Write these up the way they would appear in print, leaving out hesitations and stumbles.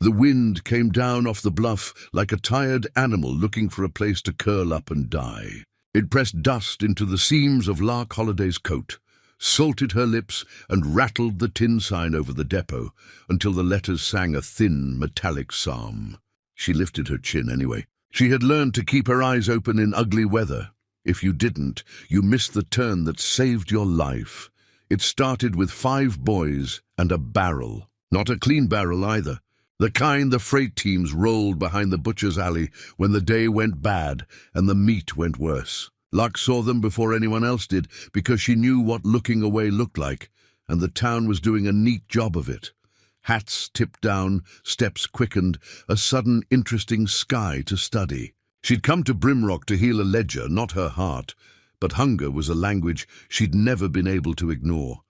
The wind came down off the bluff like a tired animal looking for a place to curl up and die. It pressed dust into the seams of Lark Holliday's coat, salted her lips, and rattled the tin sign over the depot until the letters sang a thin, metallic psalm. She lifted her chin anyway. She had learned to keep her eyes open in ugly weather. If you didn't, you missed the turn that saved your life. It started with 5 boys and a barrel. Not a clean barrel either. The kind the freight teams rolled behind the butcher's alley when the day went bad and the meat went worse. Lark saw them before anyone else did because she knew what looking away looked like, and the town was doing a neat job of it. Hats tipped down, steps quickened, a sudden interesting sky to study. She'd come to Brimrock to heal a ledger, not her heart, but hunger was a language she'd never been able to ignore.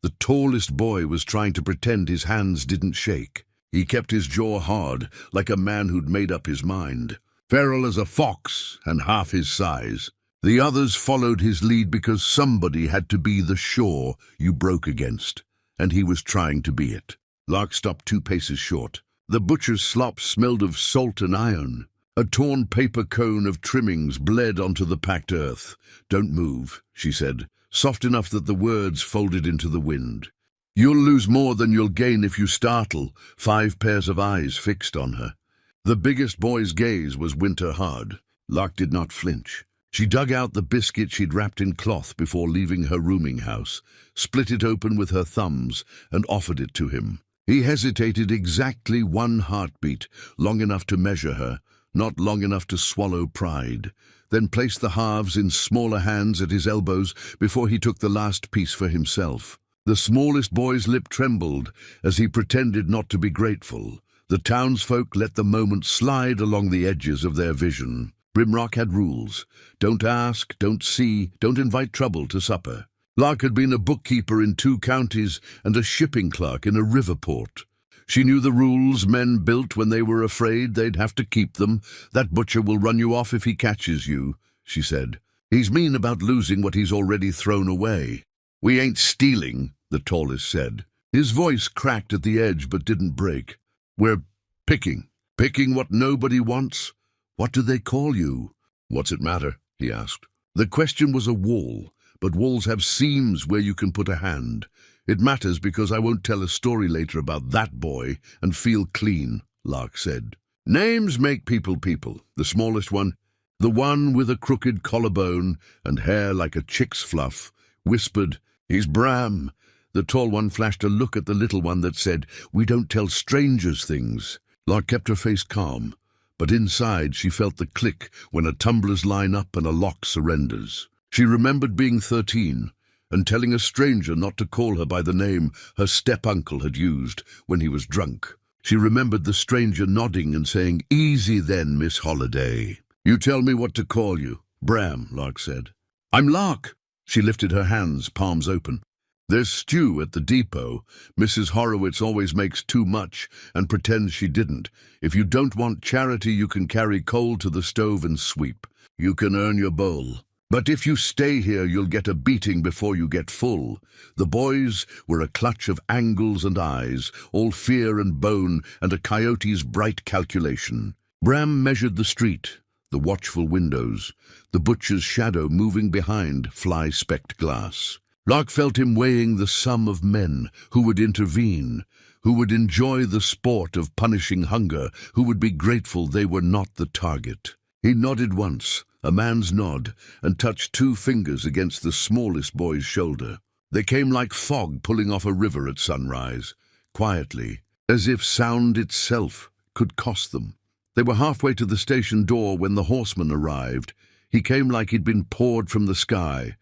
The tallest boy was trying to pretend his hands didn't shake. He kept his jaw hard, like a man who'd made up his mind. Feral as a fox and half his size. The others followed his lead because somebody had to be the shore you broke against, and he was trying to be it. Lark stopped 2 paces short. The butcher's slop smelled of salt and iron. A torn paper cone of trimmings bled onto the packed earth. "Don't move," she said, soft enough that the words folded into the wind. "You'll lose more than you'll gain if you startle." 5 pairs of eyes fixed on her. The biggest boy's gaze was winter hard. Lark did not flinch. She dug out the biscuit she'd wrapped in cloth before leaving her rooming house, split it open with her thumbs, and offered it to him. He hesitated exactly 1 heartbeat, long enough to measure her, not long enough to swallow pride, then placed the halves in smaller hands at his elbows before he took the last piece for himself. The smallest boy's lip trembled as he pretended not to be grateful. The townsfolk let the moment slide along the edges of their vision. Brimrock had rules. Don't ask, don't see, don't invite trouble to supper. Lark had been a bookkeeper in 2 counties and a shipping clerk in a river port. She knew the rules men built when they were afraid they'd have to keep them. "That butcher will run you off if he catches you," she said. "He's mean about losing what he's already thrown away." "We ain't stealing," the tallest said. His voice cracked at the edge but didn't break. "We're picking. Picking what nobody wants. What do they call you?" "What's it matter?" he asked. The question was a wall, but walls have seams where you can put a hand. "It matters because I won't tell a story later about that boy and feel clean," Lark said. "Names make people people." The smallest one, the one with a crooked collarbone and hair like a chick's fluff, whispered, "He's Bram." The tall one flashed a look at the little one that said, "We don't tell strangers things." Lark kept her face calm, but inside she felt the click when a tumbler's line up and a lock surrenders. She remembered being 13 and telling a stranger not to call her by the name her step-uncle had used when he was drunk. She remembered the stranger nodding and saying, "Easy then, Miss Holliday." "You tell me what to call you." "Bram," Lark said. "I'm Lark." She lifted her hands, palms open. "There's stew at the depot. Mrs. Horowitz always makes too much and pretends she didn't. If you don't want charity, you can carry coal to the stove and sweep. You can earn your bowl. But if you stay here, you'll get a beating before you get full." The boys were a clutch of angles and eyes, all fear and bone and a coyote's bright calculation. Bram measured the street, the watchful windows, the butcher's shadow moving behind fly-specked glass. Lark felt him weighing the sum of men who would intervene, who would enjoy the sport of punishing hunger, who would be grateful they were not the target. He nodded once, a man's nod, and touched 2 fingers against the smallest boy's shoulder. They came like fog pulling off a river at sunrise, quietly, as if sound itself could cost them. They were halfway to the station door when the horseman arrived. He came like he'd been poured from the sky,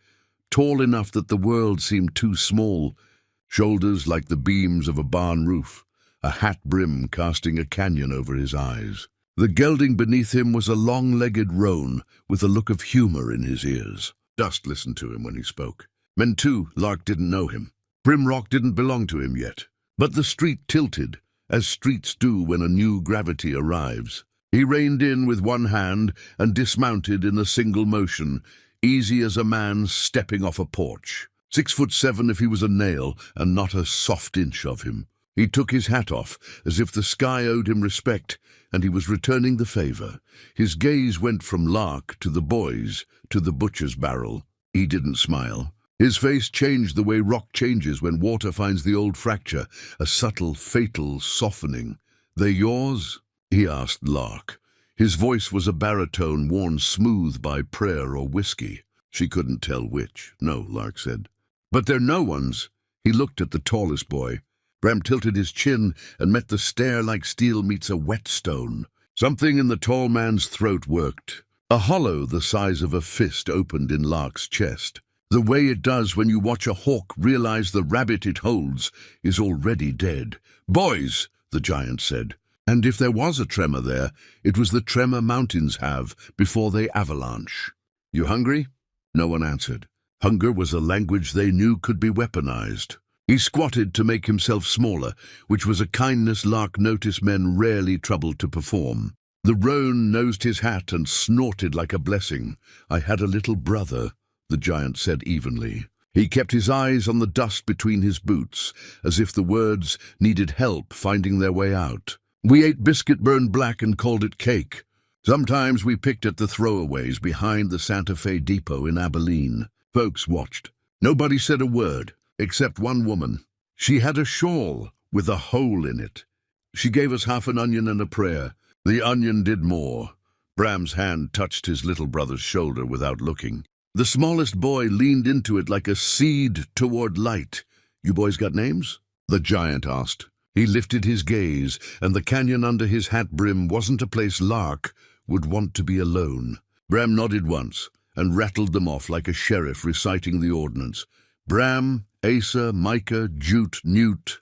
tall enough that the world seemed too small, shoulders like the beams of a barn roof, a hat brim casting a canyon over his eyes. The gelding beneath him was a long-legged roan with a look of humor in his ears. Dust listened to him when he spoke. Men too, Lark didn't know him. Brimrock didn't belong to him yet. But the street tilted, as streets do when a new gravity arrives. He reined in with one hand and dismounted in a single motion, easy as a man stepping off a porch. 6'7" if he was a nail, and not a soft inch of him. He took his hat off, as if the sky owed him respect, and he was returning the favor. His gaze went from Lark to the boys, to the butcher's barrel. He didn't smile. His face changed the way rock changes when water finds the old fracture, a subtle, fatal softening. "They yours?" he asked Lark. His voice was a baritone worn smooth by prayer or whiskey. She couldn't tell which. "No," Lark said. "But they're no one's." He looked at the tallest boy. Bram tilted his chin and met the stare like steel meets a whetstone. Something in the tall man's throat worked. A hollow the size of a fist opened in Lark's chest. The way it does when you watch a hawk realize the rabbit it holds is already dead. "Boys," the giant said. And if there was a tremor there, it was the tremor mountains have before they avalanche. "You hungry?" No one answered. Hunger was a language they knew could be weaponized. He squatted to make himself smaller, which was a kindness Lark noticed men rarely troubled to perform. The roan nosed his hat and snorted like a blessing. "I had a little brother," the giant said evenly. He kept his eyes on the dust between his boots, as if the words needed help finding their way out. "We ate biscuit burned black and called it cake. Sometimes we picked at the throwaways behind the Santa Fe depot in Abilene." Folks watched. Nobody said a word, except one woman. She had a shawl with a hole in it. "She gave us half an onion and a prayer. The onion did more." Bram's hand touched his little brother's shoulder without looking. The smallest boy leaned into it like a seed toward light. "You boys got names?" the giant asked. He lifted his gaze, and the canyon under his hat brim wasn't a place Lark would want to be alone. Bram nodded once and rattled them off like a sheriff reciting the ordinance. "Bram, Asa, Micah, Jute, Newt."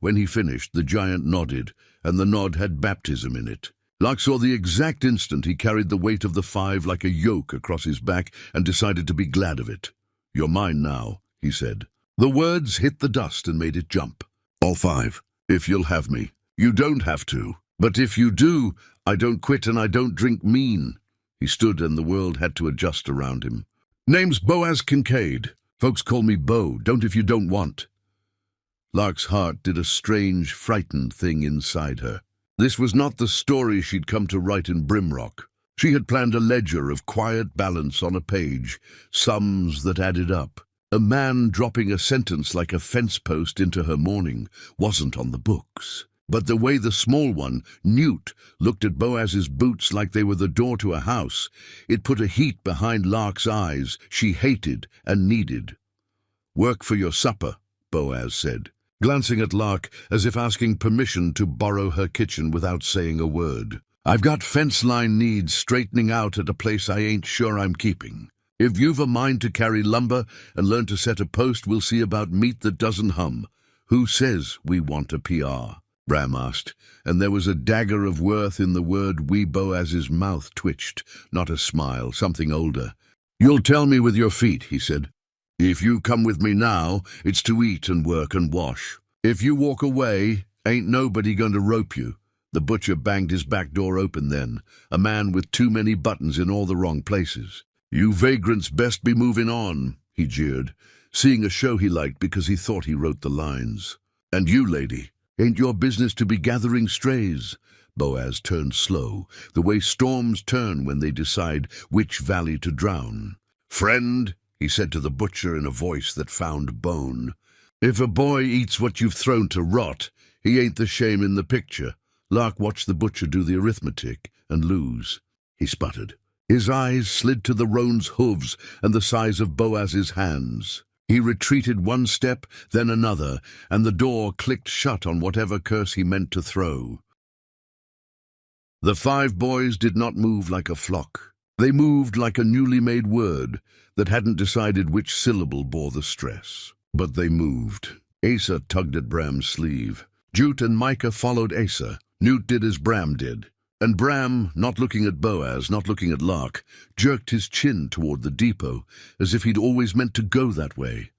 When he finished, the giant nodded, and the nod had baptism in it. Lark saw the exact instant he carried the weight of the 5 like a yoke across his back and decided to be glad of it. "You're mine now," he said. The words hit the dust and made it jump. "All 5, if you'll have me. You don't have to. But if you do, I don't quit and I don't drink mean." He stood and the world had to adjust around him. "Name's Boaz Kincaid. Folks call me Bo. Don't if you don't want." Lark's heart did a strange, frightened thing inside her. This was not the story she'd come to write in Brimrock. She had planned a ledger of quiet balance on a page, sums that added up. A man dropping a sentence like a fence post into her morning wasn't on the books. But the way the small one, Newt, looked at Boaz's boots like they were the door to a house, it put a heat behind Lark's eyes she hated and needed. "Work for your supper," Boaz said, glancing at Lark as if asking permission to borrow her kitchen without saying a word. "I've got fence line needs straightening out at a place I ain't sure I'm keeping. If you've a mind to carry lumber and learn to set a post, we'll see about meat that doesn't hum. Who says we want a PR?" Bram asked, and there was a dagger of worth in the word wee Boaz's mouth twitched, not a smile, something older. "You'll tell me with your feet," he said. "If you come with me now, it's to eat and work and wash. If you walk away, ain't nobody going to rope you." The butcher banged his back door open then, a man with too many buttons in all the wrong places. "You vagrants best be moving on," he jeered, seeing a show he liked because he thought he wrote the lines. "And you, lady, ain't your business to be gathering strays." Boaz turned slow, the way storms turn when they decide which valley to drown. "Friend," he said to the butcher in a voice that found bone, "if a boy eats what you've thrown to rot, he ain't the shame in the picture." Lark watched the butcher do the arithmetic and lose. He sputtered. His eyes slid to the roan's hooves and the size of Boaz's hands. He retreated one step, then another, and the door clicked shut on whatever curse he meant to throw. The 5 boys did not move like a flock. They moved like a newly made word that hadn't decided which syllable bore the stress. But they moved. Asa tugged at Bram's sleeve. Jute and Micah followed Asa. Newt did as Bram did. And Bram, not looking at Boaz, not looking at Lark, jerked his chin toward the depot, as if he'd always meant to go that way.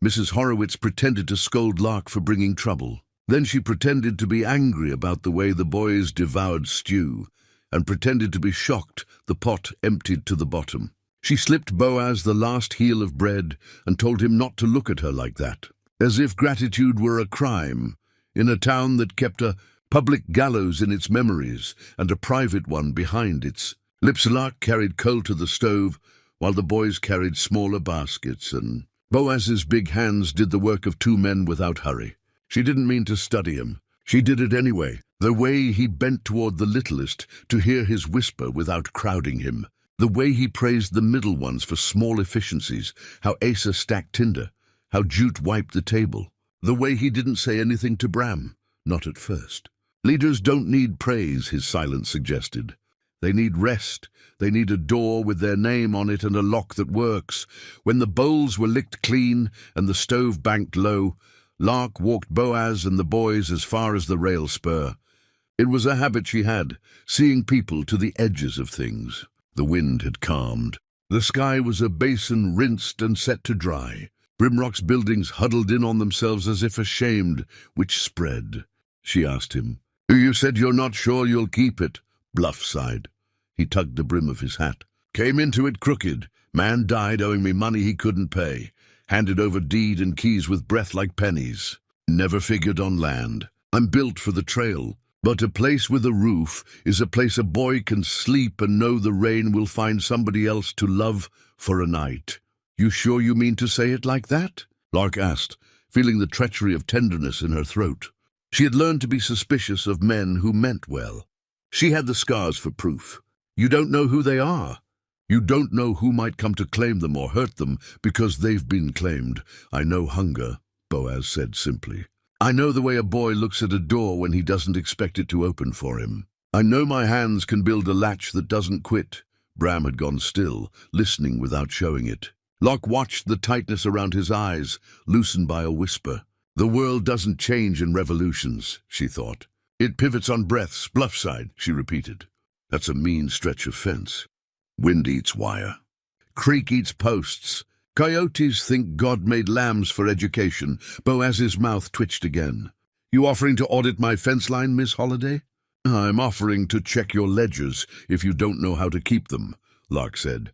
Mrs. Horowitz pretended to scold Lark for bringing trouble. Then she pretended to be angry about the way the boys devoured stew, and pretended to be shocked the pot emptied to the bottom. She slipped Boaz the last heel of bread and told him not to look at her like that. as if gratitude were a crime, in a town that kept a public gallows in its memories and a private one behind its lips. Lark carried coal to the stove, while the boys carried smaller baskets, and Boaz's big hands did the work of two men without hurry. She didn't mean to study him. She did it anyway, the way he bent toward the littlest to hear his whisper without crowding him, the way he praised the middle ones for small efficiencies, how Asa stacked tinder, how Jute wiped the table, the way he didn't say anything to Bram, not at first. Leaders don't need praise, his silence suggested. They need rest. They need a door with their name on it and a lock that works. When the bowls were licked clean and the stove banked low, Lark walked Boaz and the boys as far as the rail spur. It was a habit she had, seeing people to the edges of things. The wind had calmed. The sky was a basin rinsed and set to dry. Brimrock's buildings huddled in on themselves as if ashamed. Which spread? She asked him. You said you're not sure you'll keep it. Bluff sighed. He tugged the brim of his hat. Came into it crooked. Man died owing me money he couldn't pay. Handed over deed and keys with breath like pennies. Never figured on land. I'm built for the trail. But a place with a roof is a place a boy can sleep and know the rain will find somebody else to love for a night. You sure you mean to say it like that? Lark asked, feeling the treachery of tenderness in her throat. She had learned to be suspicious of men who meant well. She had the scars for proof. You don't know who they are. You don't know who might come to claim them or hurt them because they've been claimed. I know hunger, Boaz said simply. I know the way a boy looks at a door when he doesn't expect it to open for him. I know my hands can build a latch that doesn't quit. Bram had gone still, listening without showing it. Locke watched the tightness around his eyes, loosened by a whisper. The world doesn't change in revolutions, she thought. It pivots on breaths, bluffside, she repeated. That's a mean stretch of fence. Wind eats wire. Creek eats posts. Coyotes think God made lambs for education. Boaz's mouth twitched again. You offering to audit my fence line, Miss Holliday? I'm offering to check your ledgers if you don't know how to keep them, Lark said.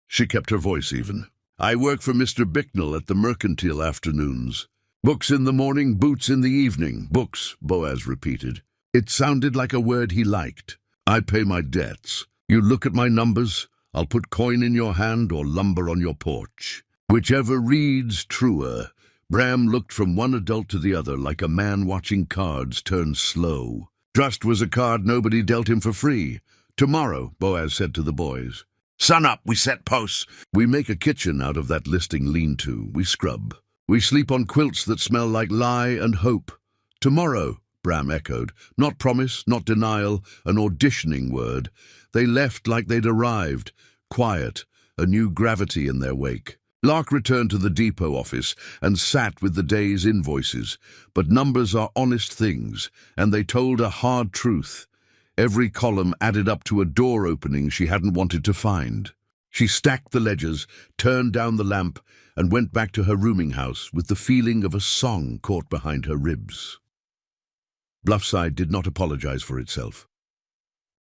She kept her voice even. I work for Mr. Bicknell at the Mercantile afternoons. Books in the morning, boots in the evening. Books, Boaz repeated. It sounded like a word he liked. I pay my debts. You look at my numbers, I'll put coin in your hand or lumber on your porch. Whichever reads truer. Bram looked from one adult to the other like a man watching cards turn slow. Trust was a card nobody dealt him for free. Tomorrow, Boaz said to the boys. Sun up, we set posts. We make a kitchen out of that listing lean-to. We scrub. We sleep on quilts that smell like lie and hope. Tomorrow, Bram echoed. Not promise, not denial, an auditioning word. They left like they'd arrived, quiet, a new gravity in their wake. Lark returned to the depot office and sat with the day's invoices. But numbers are honest things, and they told a hard truth. Every column added up to a door opening she hadn't wanted to find. She stacked the ledgers, turned down the lamp, and went back to her rooming house with the feeling of a song caught behind her ribs. Bluffside did not apologize for itself.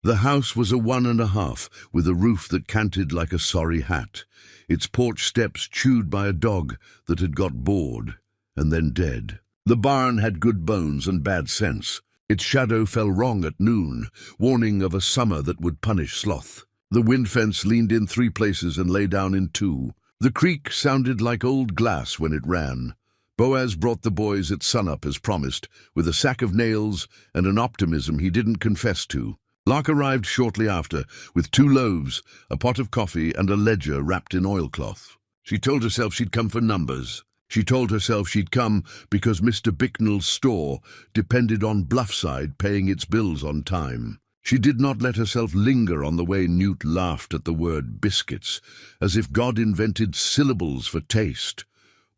The house was a 1.5, with a roof that canted like a sorry hat, its porch steps chewed by a dog that had got bored and then dead. The barn had good bones and bad sense. Its shadow fell wrong at noon, warning of a summer that would punish sloth. The wind fence leaned in 3 places and lay down in 2. The creek sounded like old glass when it ran. Boaz brought the boys at sunup as promised, with a sack of nails and an optimism he didn't confess to. Lark arrived shortly after, with 2 loaves, a pot of coffee, and a ledger wrapped in oilcloth. She told herself she'd come for numbers. She told herself she'd come because Mr. Bicknell's store depended on Bluffside paying its bills on time. She did not let herself linger on the way Newt laughed at the word biscuits, as if God invented syllables for taste.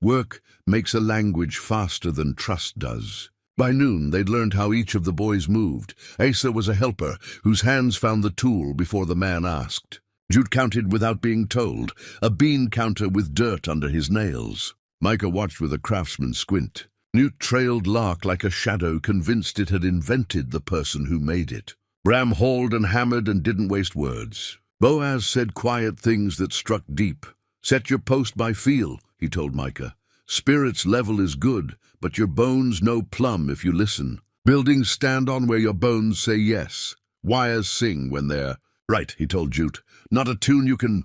Work makes a language faster than trust does. By noon, they'd learned how each of the boys moved. Asa was a helper, whose hands found the tool before the man asked. Jute counted without being told, a bean counter with dirt under his nails. Micah watched with a craftsman's squint. Newt trailed Lark like a shadow, convinced it had invented the person who made it. Bram hauled and hammered and didn't waste words. Boaz said quiet things that struck deep. Set your post by feel, he told Micah. Spirits level is good, but your bones no plumb if you listen. Buildings stand on where your bones say yes. Wires sing when they're right, he told Jute. Not a tune you can,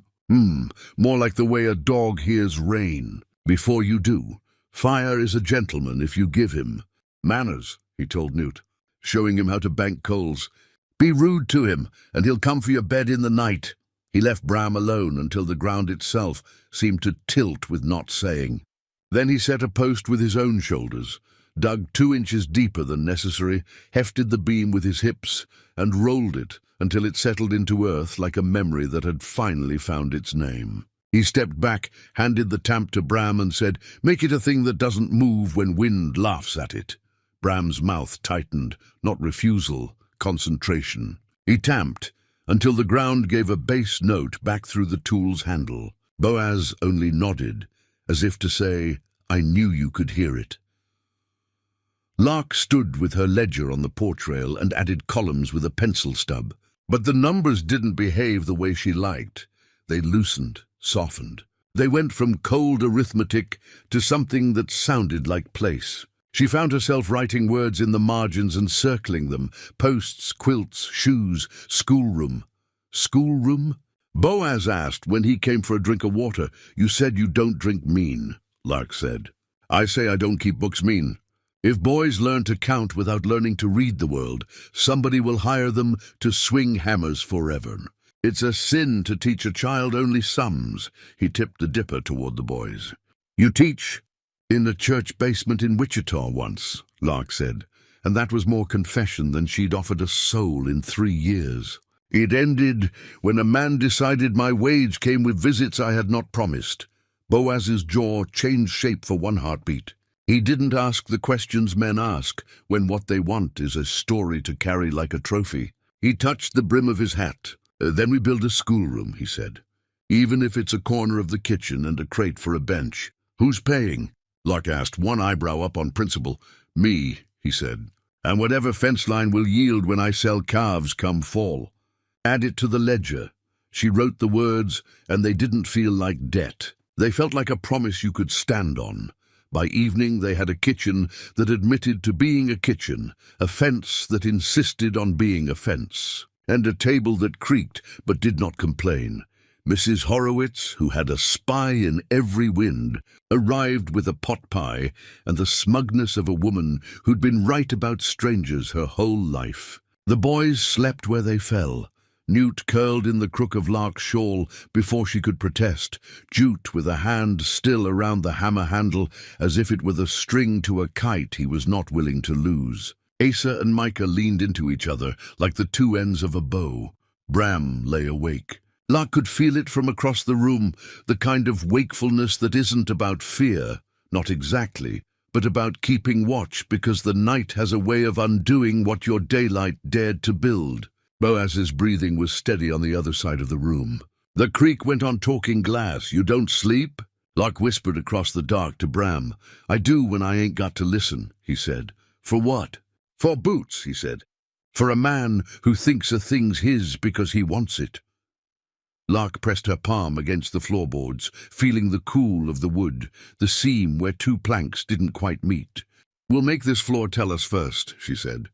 more like the way a dog hears rain. Before you do, fire is a gentleman if you give him. Manners, he told Newt, showing him how to bank coals. Be rude to him, and he'll come for your bed in the night. He left Bram alone until the ground itself seemed to tilt with not saying. Then he set a post with his own shoulders, dug 2 inches deeper than necessary, hefted the beam with his hips, and rolled it until it settled into earth like a memory that had finally found its name. He stepped back, handed the tamp to Bram, and said, "Make it a thing that doesn't move when wind laughs at it." Bram's mouth tightened, not refusal, concentration. He tamped until the ground gave a bass note back through the tool's handle. Boaz only nodded, as if to say, "I knew you could hear it." Lark stood with her ledger on the porch rail and added columns with a pencil stub. But the numbers didn't behave the way she liked. They loosened, softened. They went from cold arithmetic to something that sounded like place. She found herself writing words in the margins and circling them. Posts, quilts, shoes, schoolroom. Schoolroom? Boaz asked when he came for a drink of water. "You said you don't drink mean," Lark said. "I say I don't keep books mean. If boys learn to count without learning to read the world, somebody will hire them to swing hammers forever. It's a sin to teach a child only sums." He tipped the dipper toward the boys. "You teach in a church basement in Wichita once," Lark said, and that was more confession than she'd offered a soul in 3 years. "It ended when a man decided my wage came with visits I had not promised." Boaz's jaw changed shape for 1 heartbeat. He didn't ask the questions men ask when what they want is a story to carry like a trophy. He touched the brim of his hat. "Then we build a schoolroom," he said. "Even if it's a corner of the kitchen and a crate for a bench." "Who's paying?" Lark asked, one eyebrow up on principle. "Me," he said. "And whatever fence line will yield when I sell calves come fall." "Add it to the ledger." She wrote the words, and they didn't feel like debt. They felt like a promise you could stand on. By evening they had a kitchen that admitted to being a kitchen, a fence that insisted on being a fence, and a table that creaked but did not complain. Mrs. Horowitz, who had a spy in every wind, arrived with a pot pie and the smugness of a woman who'd been right about strangers her whole life. The boys slept where they fell. Newt curled in the crook of Lark's shawl before she could protest, Jute with a hand still around the hammer handle as if it were the string to a kite he was not willing to lose. Asa and Micah leaned into each other like the 2 ends of a bow. Bram lay awake. Lark could feel it from across the room, the kind of wakefulness that isn't about fear, not exactly, but about keeping watch because the night has a way of undoing what your daylight dared to build. Boaz's breathing was steady on the other side of the room. The creak went on talking glass. "You don't sleep?" Lark whispered across the dark to Bram. "I do when I ain't got to listen," he said. "For what?" "For boots," he said. "For a man who thinks a thing's his because he wants it." Lark pressed her palm against the floorboards, feeling the cool of the wood, the seam where 2 planks didn't quite meet. "We'll make this floor tell us first," she said.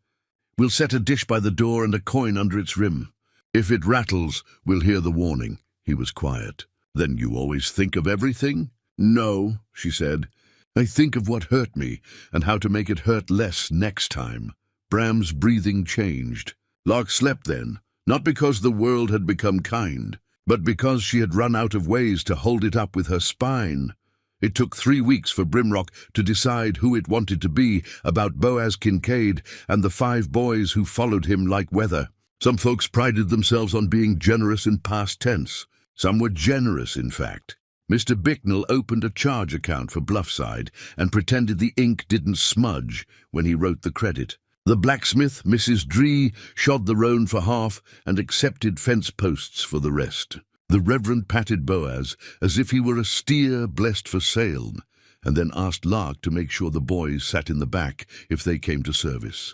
"We'll set a dish by the door and a coin under its rim. If it rattles, we'll hear the warning." He was quiet. "Then you always think of everything?" "No," she said. "I think of what hurt me and how to make it hurt less next time." Bram's breathing changed. Lark slept then, not because the world had become kind, but because she had run out of ways to hold it up with her spine. It took 3 weeks for Brimrock to decide who it wanted to be about Boaz Kincaid and the 5 boys who followed him like weather. Some folks prided themselves on being generous in past tense. Some were generous, in fact. Mr. Bicknell opened a charge account for Bluffside and pretended the ink didn't smudge when he wrote the credit. The blacksmith, Mrs. Dree, shod the roan for half and accepted fence posts for the rest. The Reverend patted Boaz as if he were a steer blessed for sale, and then asked Lark to make sure the boys sat in the back if they came to service.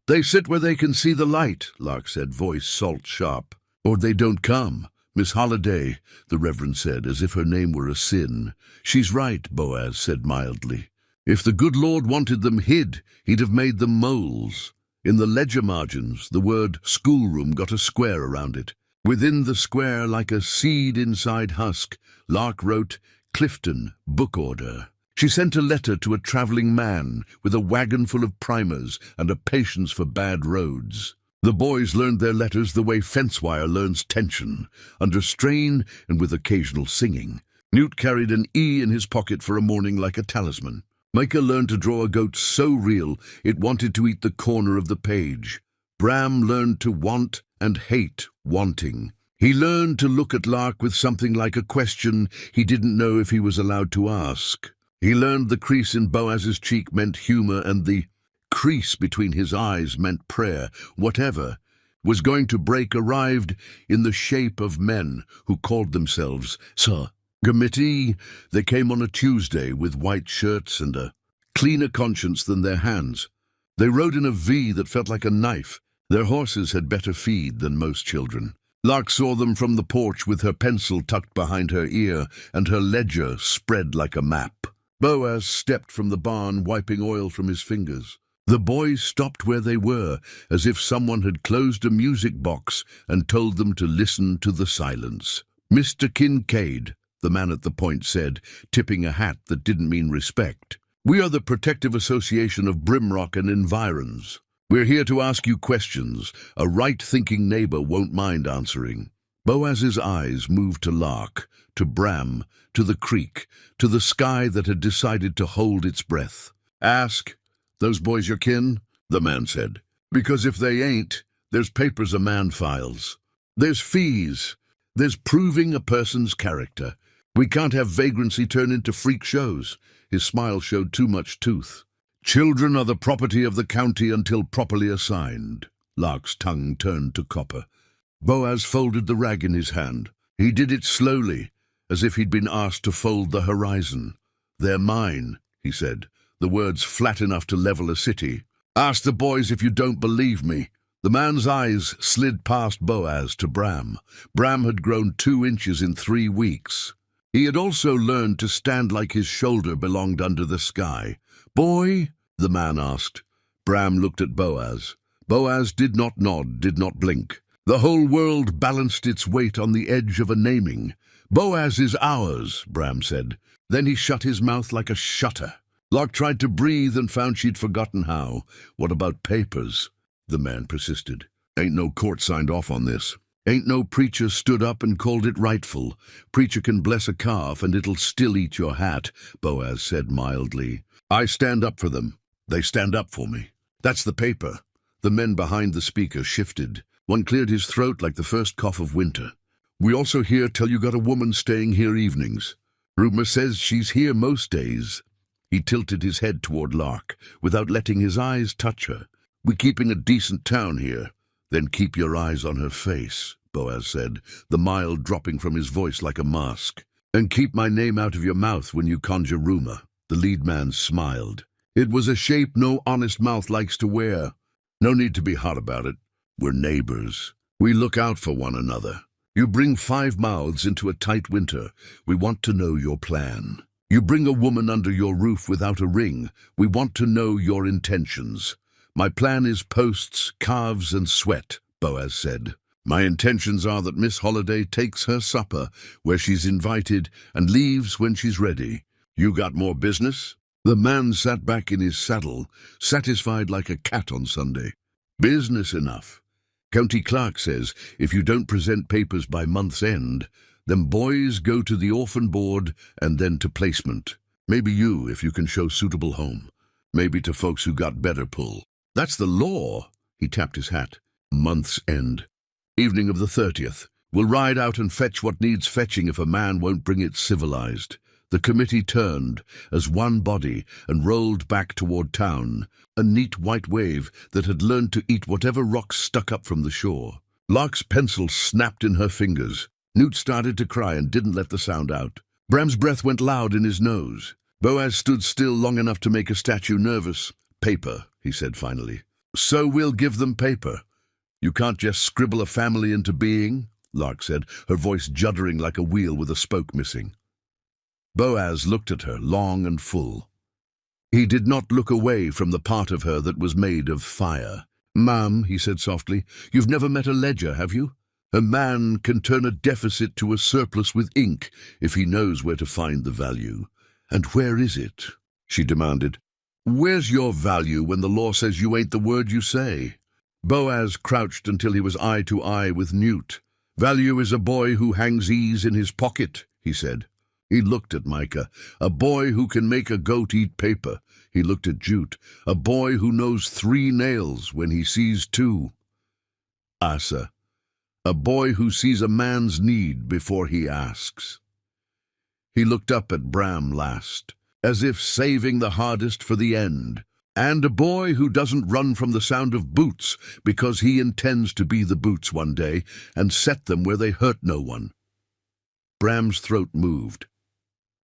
"They sit where they can see the light," Lark said, voice salt-sharp. "Or they don't come," Miss Holliday, the Reverend said, as if her name were a sin. She's right, Boaz said mildly. If the good Lord wanted them hid, he'd have made them moles. In the ledger margins, the word schoolroom got a square around it. Within the square, like a seed inside husk, Lark wrote, Clifton, book order. She sent a letter to a travelling man with a wagon full of primers and a patience for bad roads. The boys learned their letters the way fence wire learns tension, under strain and with occasional singing. Newt carried an E in his pocket for a morning like a talisman. Micah learned to draw a goat so real it wanted to eat the corner of the page. Bram learned to want and hate wanting. He learned to look at Lark with something like a question he didn't know if he was allowed to ask. He learned the crease in Boaz's cheek meant humour and the crease between his eyes meant prayer. Whatever was going to break arrived in the shape of men who called themselves Sir Committee. They came on a Tuesday with white shirts and a cleaner conscience than their hands. They rode in a V that felt like a knife. Their horses had better feed than most children. Lark saw them from the porch with her pencil tucked behind her ear and her ledger spread like a map. Boaz stepped from the barn, wiping oil from his fingers. The boys stopped where they were, as if someone had closed a music box and told them to listen to the silence. Mr. Kincaid, the man at the point said, tipping a hat that didn't mean respect. We are the Protective Association of Brimrock and Environs. We're here to ask you questions. A right-thinking neighbor won't mind answering. Boaz's eyes moved to Lark, to Bram, to the creek, to the sky that had decided to hold its breath. Ask. Those boys your kin? The man said. Because if they ain't, there's papers a man files. There's fees. There's proving a person's character. We can't have vagrancy turn into freak shows. His smile showed too much tooth. Children are the property of the county until properly assigned. Lark's tongue turned to copper. Boaz folded the rag in his hand. He did it slowly, as if he'd been asked to fold the horizon. They're mine, he said, the words flat enough to level a city. Ask the boys if you don't believe me. The man's eyes slid past Boaz to Bram. Bram had grown 2 inches in 3 weeks. He had also learned to stand like his shoulder belonged under the sky. Boy? The man asked. Bram looked at Boaz. Boaz did not nod, did not blink. The whole world balanced its weight on the edge of a naming. Boaz is ours, Bram said. Then he shut his mouth like a shutter. Lark tried to breathe and found she'd forgotten how. What about papers? The man persisted. Ain't no court signed off on this. Ain't no preacher stood up and called it rightful. Preacher can bless a calf and it'll still eat your hat, Boaz said mildly. I stand up for them. They stand up for me. That's the paper. The men behind the speaker shifted. One cleared his throat like the first cough of winter. We also hear tell you got a woman staying here evenings. Rumor says she's here most days. He tilted his head toward Lark, without letting his eyes touch her. We're keeping a decent town here. Then keep your eyes on her face, Boaz said, the mild dropping from his voice like a mask. And keep my name out of your mouth when you conjure rumor. The lead man smiled. It was a shape no honest mouth likes to wear. No need to be hot about it. We're neighbors. We look out for one another. You bring 5 mouths into a tight winter. We want to know your plan. You bring a woman under your roof without a ring. We want to know your intentions. My plan is posts, calves, and sweat, Boaz said. My intentions are that Miss Holliday takes her supper where she's invited and leaves when she's ready. You got more business? The man sat back in his saddle, satisfied like a cat on Sunday. Business enough. County clerk says if you don't present papers by month's end, then boys go to the orphan board and then to placement. Maybe you, if you can show suitable home. Maybe to folks who got better pull. That's the law. He tapped his hat. Month's end. Evening of the 30th. We'll ride out and fetch what needs fetching if a man won't bring it civilized. The committee turned as one body and rolled back toward town, a neat white wave that had learned to eat whatever rocks stuck up from the shore. Lark's pencil snapped in her fingers. Newt started to cry and didn't let the sound out. Bram's breath went loud in his nose. Boaz stood still long enough to make a statue nervous. Paper, he said finally. So we'll give them paper. You can't just scribble a family into being. Lark said, her voice juddering like a wheel with a spoke missing. Boaz looked at her, long and full. He did not look away from the part of her that was made of fire. "Ma'am," he said softly, "you've never met a ledger, have you? A man can turn a deficit to a surplus with ink if he knows where to find the value." "And where is it?" she demanded. "Where's your value when the law says you ain't the word you say?" Boaz crouched until he was eye to eye with Newt. "Value is a boy who hangs ease in his pocket," he said. He looked at Micah. "A boy who can make a goat eat paper." He looked at Jute. "A boy who knows 3 nails when he sees 2. Asa. A boy who sees a man's need before he asks." He looked up at Bram last, as if saving the hardest for the end. "And a boy who doesn't run from the sound of boots because he intends to be the boots one day and set them where they hurt no one." Bram's throat moved.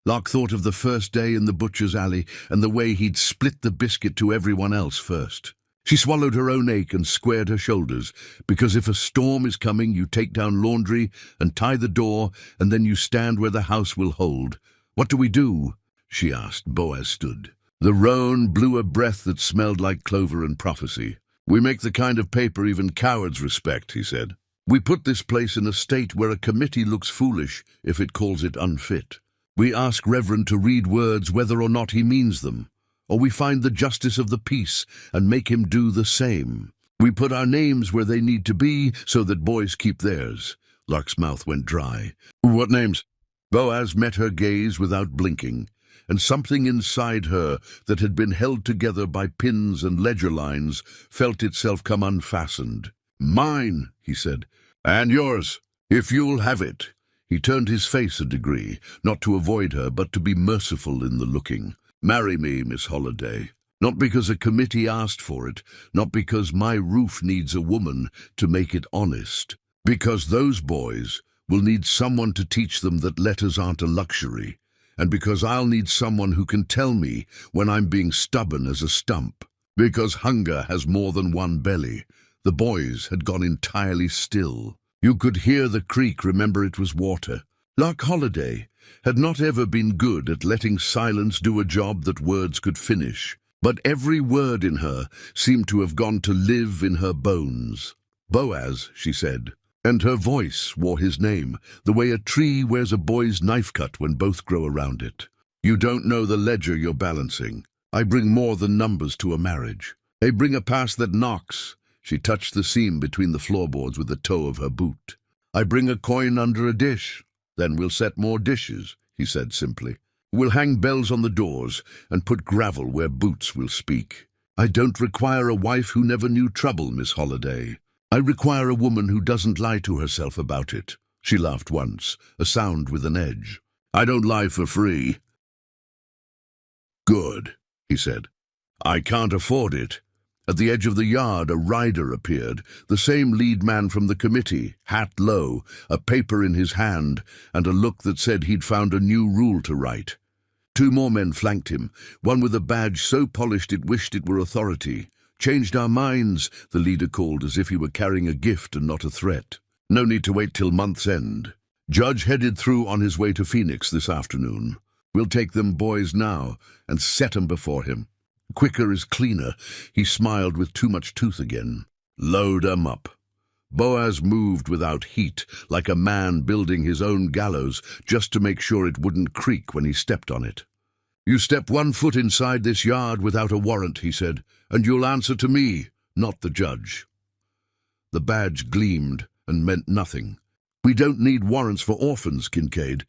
Lark thought of the first day in the butcher's alley and the way he'd split the biscuit to everyone else first. She swallowed her own ache and squared her shoulders, because if a storm is coming, you take down laundry and tie the door, and then you stand where the house will hold. "What do we do?" she asked. Boaz stood. The roan blew a breath that smelled like clover and prophecy. "We make the kind of paper even cowards respect," he said. "We put this place in a state where a committee looks foolish if it calls it unfit. We ask Reverend to read words whether or not he means them, or we find the justice of the peace and make him do the same. We put our names where they need to be so that boys keep theirs." Lark's mouth went dry. "What names?" Boaz met her gaze without blinking, and something inside her that had been held together by pins and ledger lines felt itself come unfastened. "Mine," he said. "And yours, if you'll have it." He turned his face a degree, not to avoid her, but to be merciful in the looking. "Marry me, Miss Holliday. Not because a committee asked for it, not because my roof needs a woman to make it honest. Because those boys will need someone to teach them that letters aren't a luxury, and because I'll need someone who can tell me when I'm being stubborn as a stump. Because hunger has more than one belly." The boys had gone entirely still. You could hear the creek, remember it was water. Lark Holliday had not ever been good at letting silence do a job that words could finish, but every word in her seemed to have gone to live in her bones. "Boaz," she said, and her voice wore his name, the way a tree wears a boy's knife cut when both grow around it. "You don't know the ledger you're balancing. I bring more than numbers to a marriage. They bring a past that knocks." She touched the seam between the floorboards with the toe of her boot. "I bring a coin under a dish. Then we'll set more dishes," he said simply. "We'll hang bells on the doors and put gravel where boots will speak. I don't require a wife who never knew trouble, Miss Holliday. I require a woman who doesn't lie to herself about it." She laughed once, a sound with an edge. "I don't lie for free." "Good," he said. "I can't afford it." At the edge of the yard, a rider appeared, the same lead man from the committee, hat low, a paper in his hand, and a look that said he'd found a new rule to write. 2 more men flanked him, one with a badge so polished it wished it were authority. "Changed our minds," the leader called, as if he were carrying a gift and not a threat. "No need to wait till month's end. Judge headed through on his way to Phoenix this afternoon. We'll take them boys now and set 'em before him. Quicker is cleaner." He smiled with too much tooth again. "Load 'em up." Boaz moved without heat, like a man building his own gallows just to make sure it wouldn't creak when he stepped on it. "You step 1 foot inside this yard without a warrant," he said, "and you'll answer to me, not the judge." The badge gleamed and meant nothing. "We don't need warrants for orphans, Kincaid.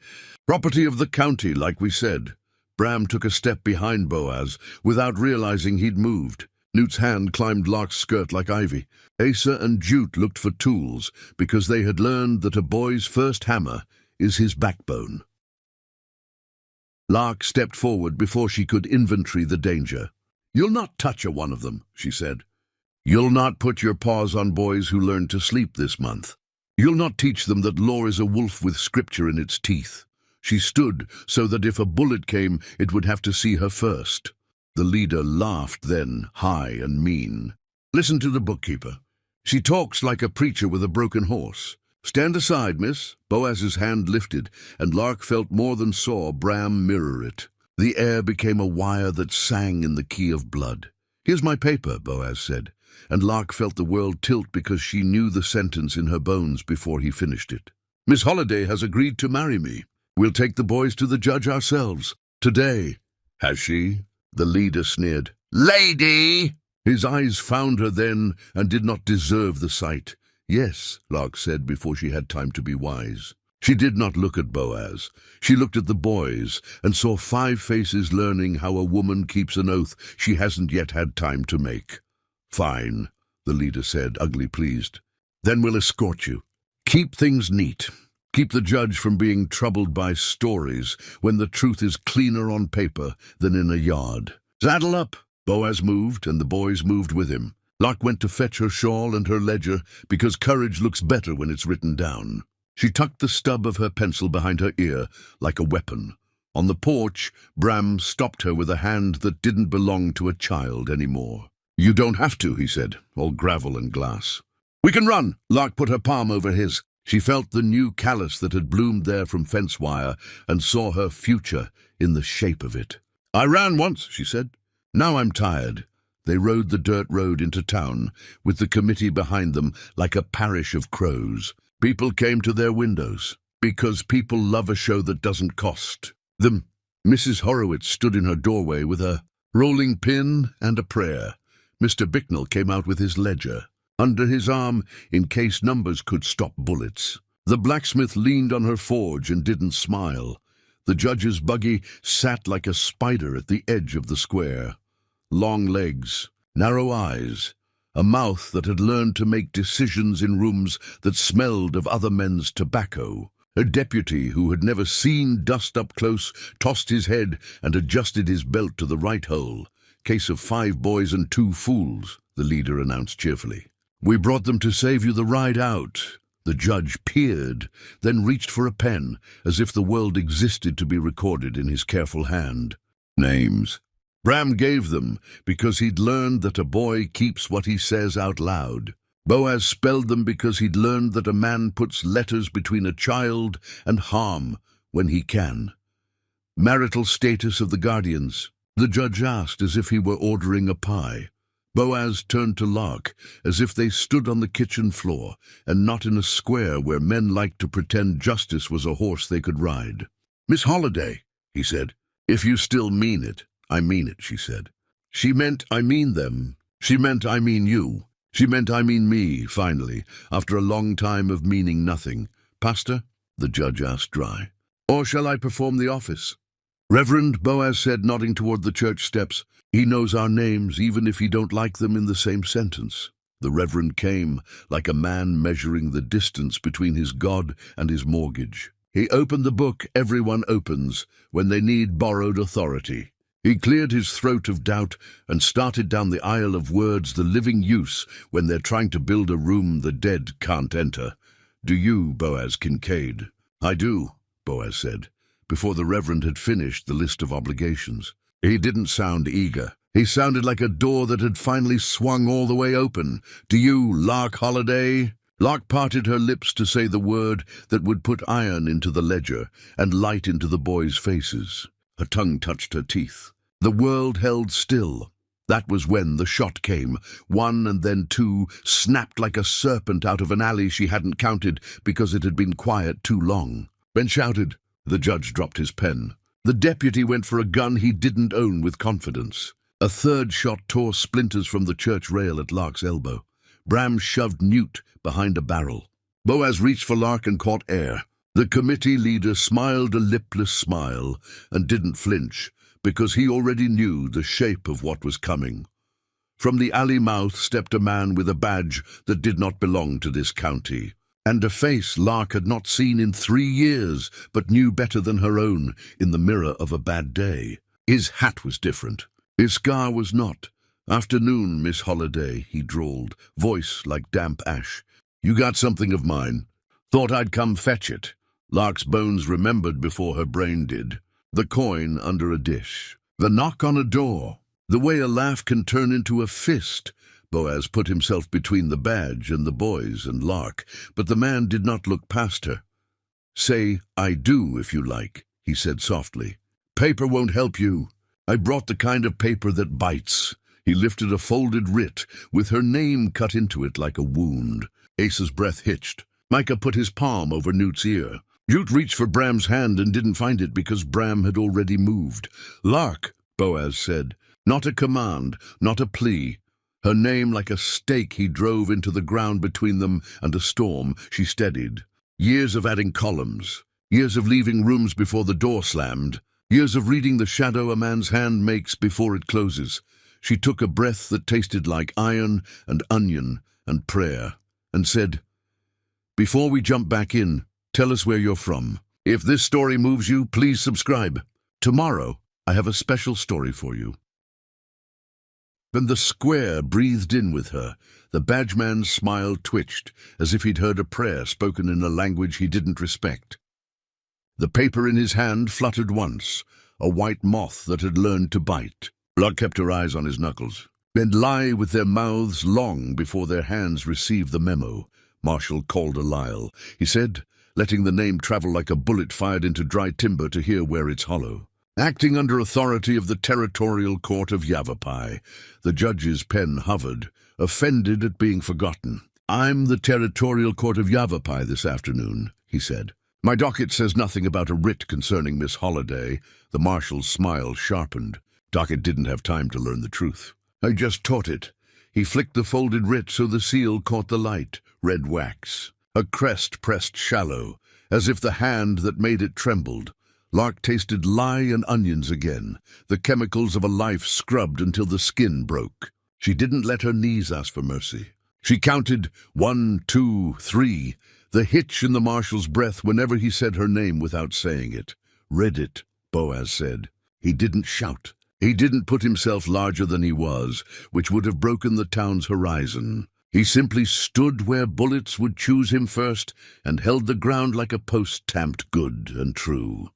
Property of the county, like we said." Bram took a step behind Boaz, without realizing he'd moved. Newt's hand climbed Lark's skirt like ivy. Asa and Jute looked for tools, because they had learned that a boy's first hammer is his backbone. Lark stepped forward before she could inventory the danger. "You'll not touch a one of them," she said. "You'll not put your paws on boys who learned to sleep this month. You'll not teach them that law is a wolf with scripture in its teeth." She stood so that if a bullet came, it would have to see her first. The leader laughed then, high and mean. "Listen to the bookkeeper. She talks like a preacher with a broken horse. "Stand aside, miss." Boaz's hand lifted, and Lark felt more than saw Bram mirror it. The air became a wire that sang in the key of blood. "Here's my paper," Boaz said, and Lark felt the world tilt because she knew the sentence in her bones before he finished it. "Miss Holliday has agreed to marry me. We'll take the boys to the judge ourselves. Today." "Has she?" The leader sneered. "Lady!" His eyes found her then and did not deserve the sight. "Yes," Lark said before she had time to be wise. She did not look at Boaz. She looked at the boys and saw 5 faces learning how a woman keeps an oath she hasn't yet had time to make. "Fine," the leader said, ugly pleased. "Then we'll escort you. Keep things neat. Keep the judge from being troubled by stories when the truth is cleaner on paper than in a yard. Saddle up." Boaz moved, and the boys moved with him. Lark went to fetch her shawl and her ledger, because courage looks better when it's written down. She tucked the stub of her pencil behind her ear, like a weapon. On the porch, Bram stopped her with a hand that didn't belong to a child anymore. "You don't have to," he said, all gravel and glass. "We can run." Lark put her palm over his. She felt the new callus that had bloomed there from fence wire and saw her future in the shape of it. "I ran once," she said. "Now I'm tired." They rode the dirt road into town, with the committee behind them like a parish of crows. People came to their windows, because people love a show that doesn't cost them. Mrs. Horowitz stood in her doorway with a rolling pin and a prayer. Mr. Bicknell came out with his ledger, under his arm in case numbers could stop bullets. The blacksmith leaned on her forge and didn't smile. The judge's buggy sat like a spider at the edge of the square. Long legs, narrow eyes, a mouth that had learned to make decisions in rooms that smelled of other men's tobacco. A deputy who had never seen dust up close tossed his head and adjusted his belt to the right hole. "Case of 5 boys and 2 fools, the leader announced cheerfully. "We brought them to save you the ride out." The judge peered, then reached for a pen, as if the world existed to be recorded in his careful hand. "Names." Bram gave them, because he'd learned that a boy keeps what he says out loud. Boaz spelled them because he'd learned that a man puts letters between a child and harm when he can. "Marital status of the guardians," the judge asked, as if he were ordering a pie. Boaz turned to Lark, as if they stood on the kitchen floor, and not in a square where men liked to pretend justice was a horse they could ride. "Miss Holliday," he said. "If you still mean it." "I mean it," she said. She meant I mean them. She meant I mean you. She meant I mean me, finally, after a long time of meaning nothing. "Pastor?" the judge asked dry. "Or shall I perform the office?" "Reverend," Boaz said, nodding toward the church steps. "He knows our names, even if he don't like them in the same sentence." The reverend came, like a man measuring the distance between his God and his mortgage. He opened the book everyone opens when they need borrowed authority. He cleared his throat of doubt and started down the aisle of words the living use when they're trying to build a room the dead can't enter. "Do you, Boaz Kincaid?" "I do," Boaz said, before the reverend had finished the list of obligations. He didn't sound eager. He sounded like a door that had finally swung all the way open. "Do you, Lark Holliday?" Lark parted her lips to say the word that would put iron into the ledger and light into the boys' faces. Her tongue touched her teeth. The world held still. That was when the shot came. 1 and then 2, snapped like a serpent out of an alley she hadn't counted because it had been quiet too long. Ben shouted. The judge dropped his pen. The deputy went for a gun he didn't own with confidence. A 3rd shot tore splinters from the church rail at Lark's elbow. Bram shoved Newt behind a barrel. Boaz reached for Lark and caught air. The committee leader smiled a lipless smile and didn't flinch, because he already knew the shape of what was coming. From the alley mouth stepped a man with a badge that did not belong to this county, and a face Lark had not seen in 3 years, but knew better than her own in the mirror of a bad day. His hat was different. His scar was not. "Afternoon, Miss Holliday," he drawled, voice like damp ash. "You got something of mine. Thought I'd come fetch it." Lark's bones remembered before her brain did. The coin under a dish. The knock on a door. The way a laugh can turn into a fist. Boaz put himself between the badge and the boys and Lark, but the man did not look past her. "Say, 'I do,' if you like," he said softly. "Paper won't help you. I brought the kind of paper that bites." He lifted a folded writ, with her name cut into it like a wound. Asa's breath hitched. Micah put his palm over Newt's ear. Newt reached for Bram's hand and didn't find it because Bram had already moved. "Lark," Boaz said. Not a command, not a plea. Her name like a stake he drove into the ground between them and a storm. She steadied. Years of adding columns. Years of leaving rooms before the door slammed. Years of reading the shadow a man's hand makes before it closes. She took a breath that tasted like iron and onion and prayer, and said, "Before we jump back in, tell us where you're from. If this story moves you, please subscribe. Tomorrow, I have a special story for you." Then the square breathed in with her. The badgeman's smile twitched, as if he'd heard a prayer spoken in a language he didn't respect. The paper in his hand fluttered once, a white moth that had learned to bite. Lark kept her eyes on his knuckles. "They'd lie with their mouths long before their hands received the memo," Marshal Calder-Lyle, he said, letting the name travel like a bullet fired into dry timber to hear where it's hollow. Acting under authority of the Territorial Court of Yavapai, the judge's pen hovered, offended at being forgotten. "I'm the Territorial Court of Yavapai this afternoon," he said. "My docket says nothing about a writ concerning Miss Holliday." The marshal's smile sharpened. Docket didn't have time to learn the truth. "I just taught it." He flicked the folded writ so the seal caught the light, red wax. A crest pressed shallow, as if the hand that made it trembled. Lark tasted lye and onions again, the chemicals of a life scrubbed until the skin broke. She didn't let her knees ask for mercy. She counted 1, 2, 3, the hitch in the marshal's breath whenever he said her name without saying it. "Read it," Boaz said. He didn't shout. He didn't put himself larger than he was, which would have broken the town's horizon. He simply stood where bullets would choose him first and held the ground like a post tamped good and true.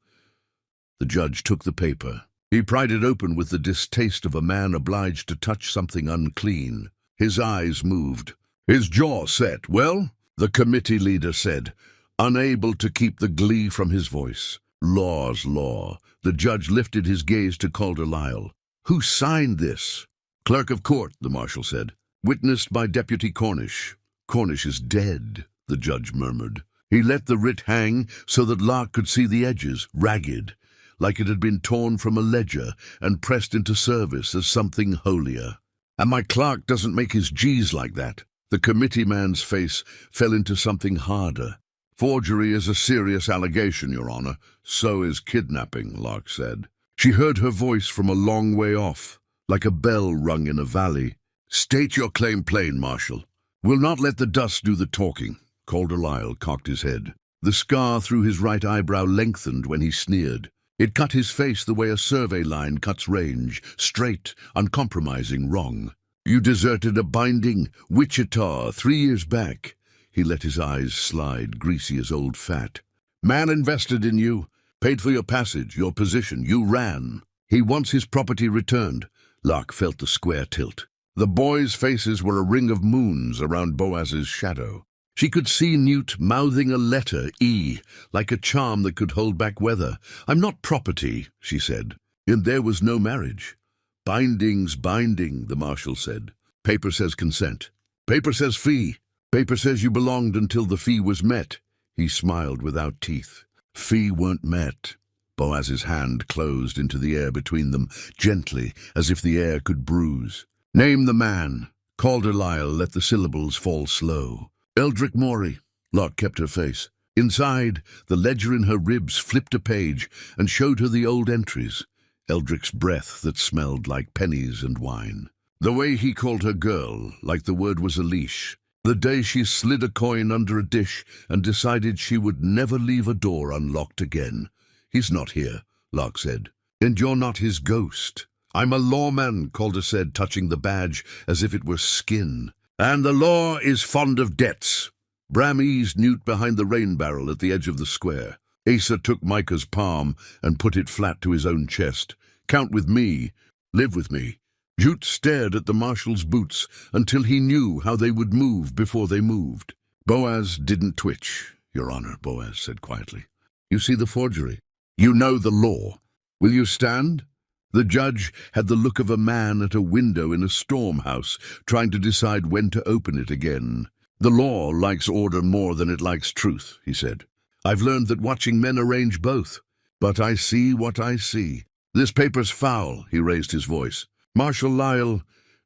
The judge took the paper. He pried it open with the distaste of a man obliged to touch something unclean. His eyes moved. His jaw set. "Well?" the committee leader said, unable to keep the glee from his voice. "Law's law." The judge lifted his gaze to Calder-Lyle. "Who signed this?" "Clerk of court," the marshal said. "Witnessed by Deputy Cornish." "Cornish is dead," the judge murmured. He let the writ hang so that Lark could see the edges, ragged, like it had been torn from a ledger and pressed into service as something holier. "And my clerk doesn't make his G's like that." The committee man's face fell into something harder. "Forgery is a serious allegation, Your Honor. So is kidnapping," Lark said. She heard her voice from a long way off, like a bell rung in a valley. "State your claim plain, Marshal. We'll not let the dust do the talking." Calder-Lyle cocked his head. The scar through his right eyebrow lengthened when he sneered. It cut his face the way a survey line cuts range, straight, uncompromising, wrong. "You deserted a binding, Wichita, 3 years back." He let his eyes slide, greasy as old fat. "Man invested in you, paid for your passage, your position. You ran. He wants his property returned." Lark felt the square tilt. The boys' faces were a ring of moons around Boaz's shadow. She could see Newt mouthing a letter, E, like a charm that could hold back weather. "I'm not property," she said. "And there was no marriage." "Binding's binding," the marshal said. "Paper says consent. Paper says fee. Paper says you belonged until the fee was met." He smiled without teeth. "Fee weren't met." Boaz's hand closed into the air between them, gently, as if the air could bruise. "Name the man." Calder-Lyle let the syllables fall slow. "Eldrick Morey." Lark kept her face. Inside, the ledger in her ribs flipped a page and showed her the old entries. Eldrick's breath that smelled like pennies and wine. The way he called her girl, like the word was a leash. The day she slid a coin under a dish and decided she would never leave a door unlocked again. "He's not here," Lark said. "And you're not his ghost." "I'm a lawman," Calder said, touching the badge as if it were skin. "And the law is fond of debts." Bram eased Newt behind the rain barrel at the edge of the square. Asa took Micah's palm and put it flat to his own chest. "Count with me. Live with me. Jute stared at the marshal's boots until he knew how they would move before they moved. Boaz didn't twitch. "Your Honor," Boaz said quietly. "You see the forgery. You know the law. Will you stand?" The judge had the look of a man at a window in a storm house, trying to decide when to open it again. "The law likes order more than it likes truth," he said. "I've learned that watching men arrange both. But I see what I see. This paper's foul," he raised his voice. "Marshal Lyle,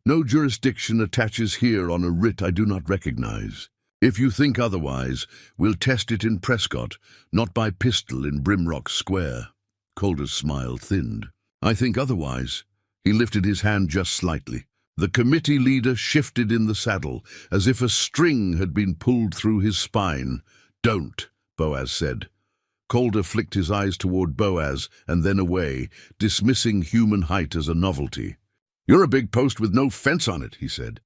no jurisdiction attaches here on a writ I do not recognize. If you think otherwise, we'll test it in Prescott, not by pistol in Brimrock Square." Calder's smile thinned. "I think otherwise." He lifted his hand just slightly. The committee leader shifted in the saddle, as if a string had been pulled through his spine. "Don't," Boaz said. Calder flicked his eyes toward Boaz and then away, dismissing human height as a novelty. "You're a big post with no fence on it," he said.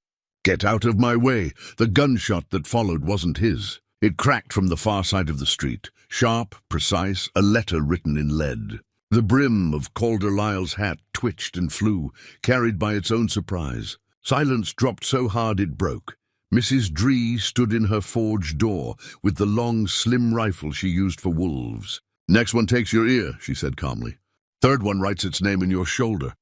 "Get out of my way." The gunshot that followed wasn't his. It cracked from the far side of the street, sharp, precise, a letter written in lead. The brim of Calder Lyle's hat twitched and flew, carried by its own surprise. Silence dropped so hard it broke. Mrs. Dree stood in her forge door with the long, slim rifle she used for wolves. "Next one takes your ear," she said calmly. "Third one writes its name in your shoulder.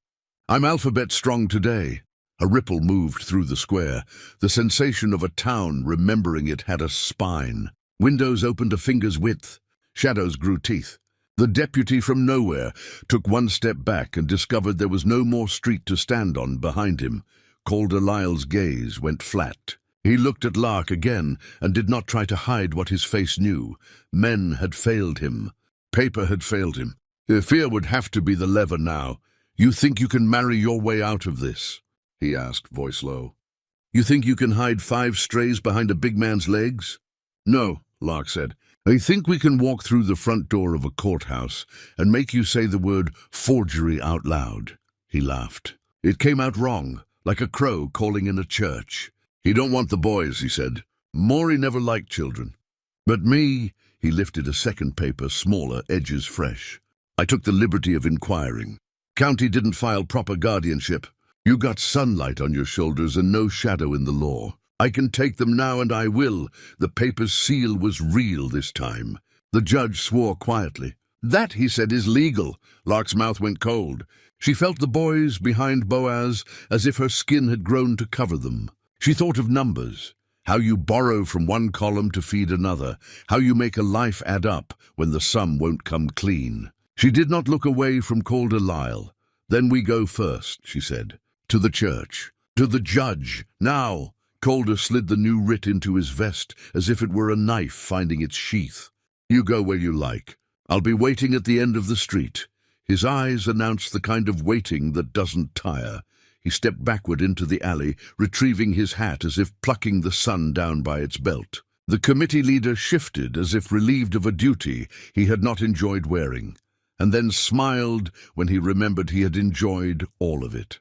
I'm alphabet strong today." A ripple moved through the square, the sensation of a town remembering it had a spine. Windows opened a finger's width. Shadows grew teeth. The deputy from nowhere took one step back and discovered there was no more street to stand on behind him. Calder Lyle's gaze went flat. He looked at Lark again and did not try to hide what his face knew. Men had failed him. Paper had failed him. Fear would have to be the lever now. "You think you can marry your way out of this?" he asked, voice low. "You think you can hide 5 strays behind a big man's legs?" "No," Lark said. "I think we can walk through the front door of a courthouse and make you say the word forgery out loud." He laughed. It came out wrong, like a crow calling in a church. "He don't want the boys," he said. "Maury never liked children. But me," he lifted a second paper, smaller, edges fresh. "I took the liberty of inquiring. County didn't file proper guardianship. You got sunlight on your shoulders and no shadow in the law. I can take them now and I will." The paper's seal was real this time. The judge swore quietly. "That," he said, "is legal." Lark's mouth went cold. She felt the boys behind Boaz as if her skin had grown to cover them. She thought of numbers, how you borrow from one column to feed another, how you make a life add up when the sum won't come clean. She did not look away from Calder Lyle. "Then we go first," she said. "To the church. To the judge. Now." Calder slid the new writ into his vest as if it were a knife finding its sheath. "You go where you like. I'll be waiting at the end of the street." His eyes announced the kind of waiting that doesn't tire. He stepped backward into the alley, retrieving his hat as if plucking the sun down by its belt. The committee leader shifted as if relieved of a duty he had not enjoyed wearing, and then smiled when he remembered he had enjoyed all of it.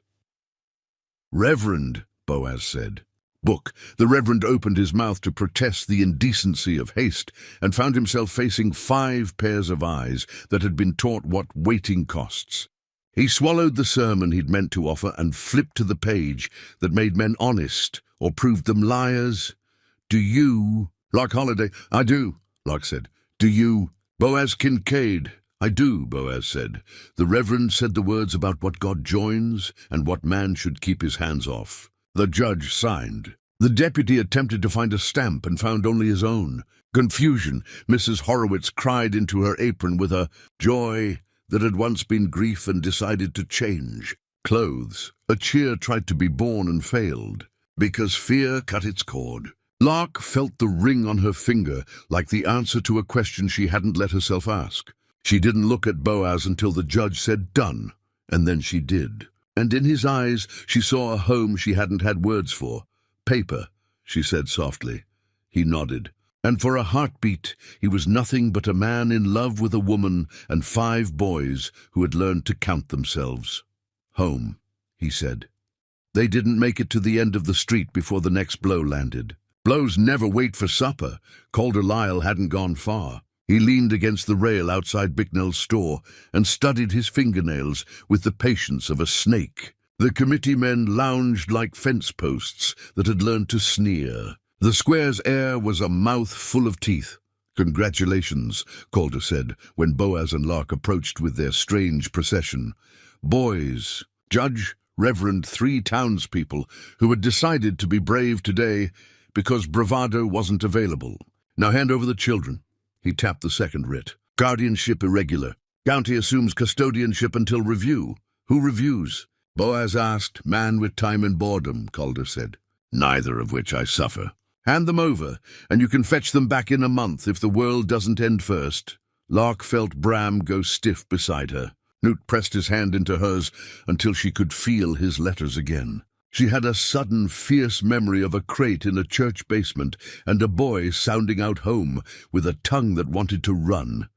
"Reverend," Boaz said. "Book." The Reverend opened his mouth to protest the indecency of haste and found himself facing 5 pairs of eyes that had been taught what waiting costs. He swallowed the sermon he'd meant to offer and flipped to the page that made men honest or proved them liars. "Do you—" "Lark Holiday." "I do," Lark said. "Do you—" "Boaz Kincaid." "I do," Boaz said. The Reverend said the words about what God joins and what man should keep his hands off. The judge signed. The deputy attempted to find a stamp and found only his own. Confusion. Mrs. Horowitz cried into her apron with a joy that had once been grief and decided to change. Clothes. A cheer tried to be born and failed, because fear cut its cord. Lark felt the ring on her finger, like the answer to a question she hadn't let herself ask. She didn't look at Boaz until the judge said done, and then she did. And in his eyes she saw a home she hadn't had words for. "Paper," she said softly. He nodded. And for a heartbeat, he was nothing but a man in love with a woman and 5 boys who had learned to count themselves. "Home," he said. They didn't make it to the end of the street before the next blow landed. Blows never wait for supper. Calder Lyle hadn't gone far. He leaned against the rail outside Bicknell's store and studied his fingernails with the patience of a snake. The committee men lounged like fence posts that had learned to sneer. The square's air was a mouth full of teeth. "Congratulations," Calder said, when Boaz and Lark approached with their strange procession. Boys, judge, reverend, 3 townspeople who had decided to be brave today because bravado wasn't available. "Now hand over the children." He tapped the second writ. "Guardianship irregular. County assumes custodianship until review." "Who reviews?" Boaz asked. "Man with time and boredom," Calder said. "Neither of which I suffer." "Hand them over, and you can fetch them back in a month if the world doesn't end first." Lark felt Bram go stiff beside her. Newt pressed his hand into hers until she could feel his letters again. She had a sudden, fierce memory of a crate in a church basement and a boy sounding out home with a tongue that wanted to run.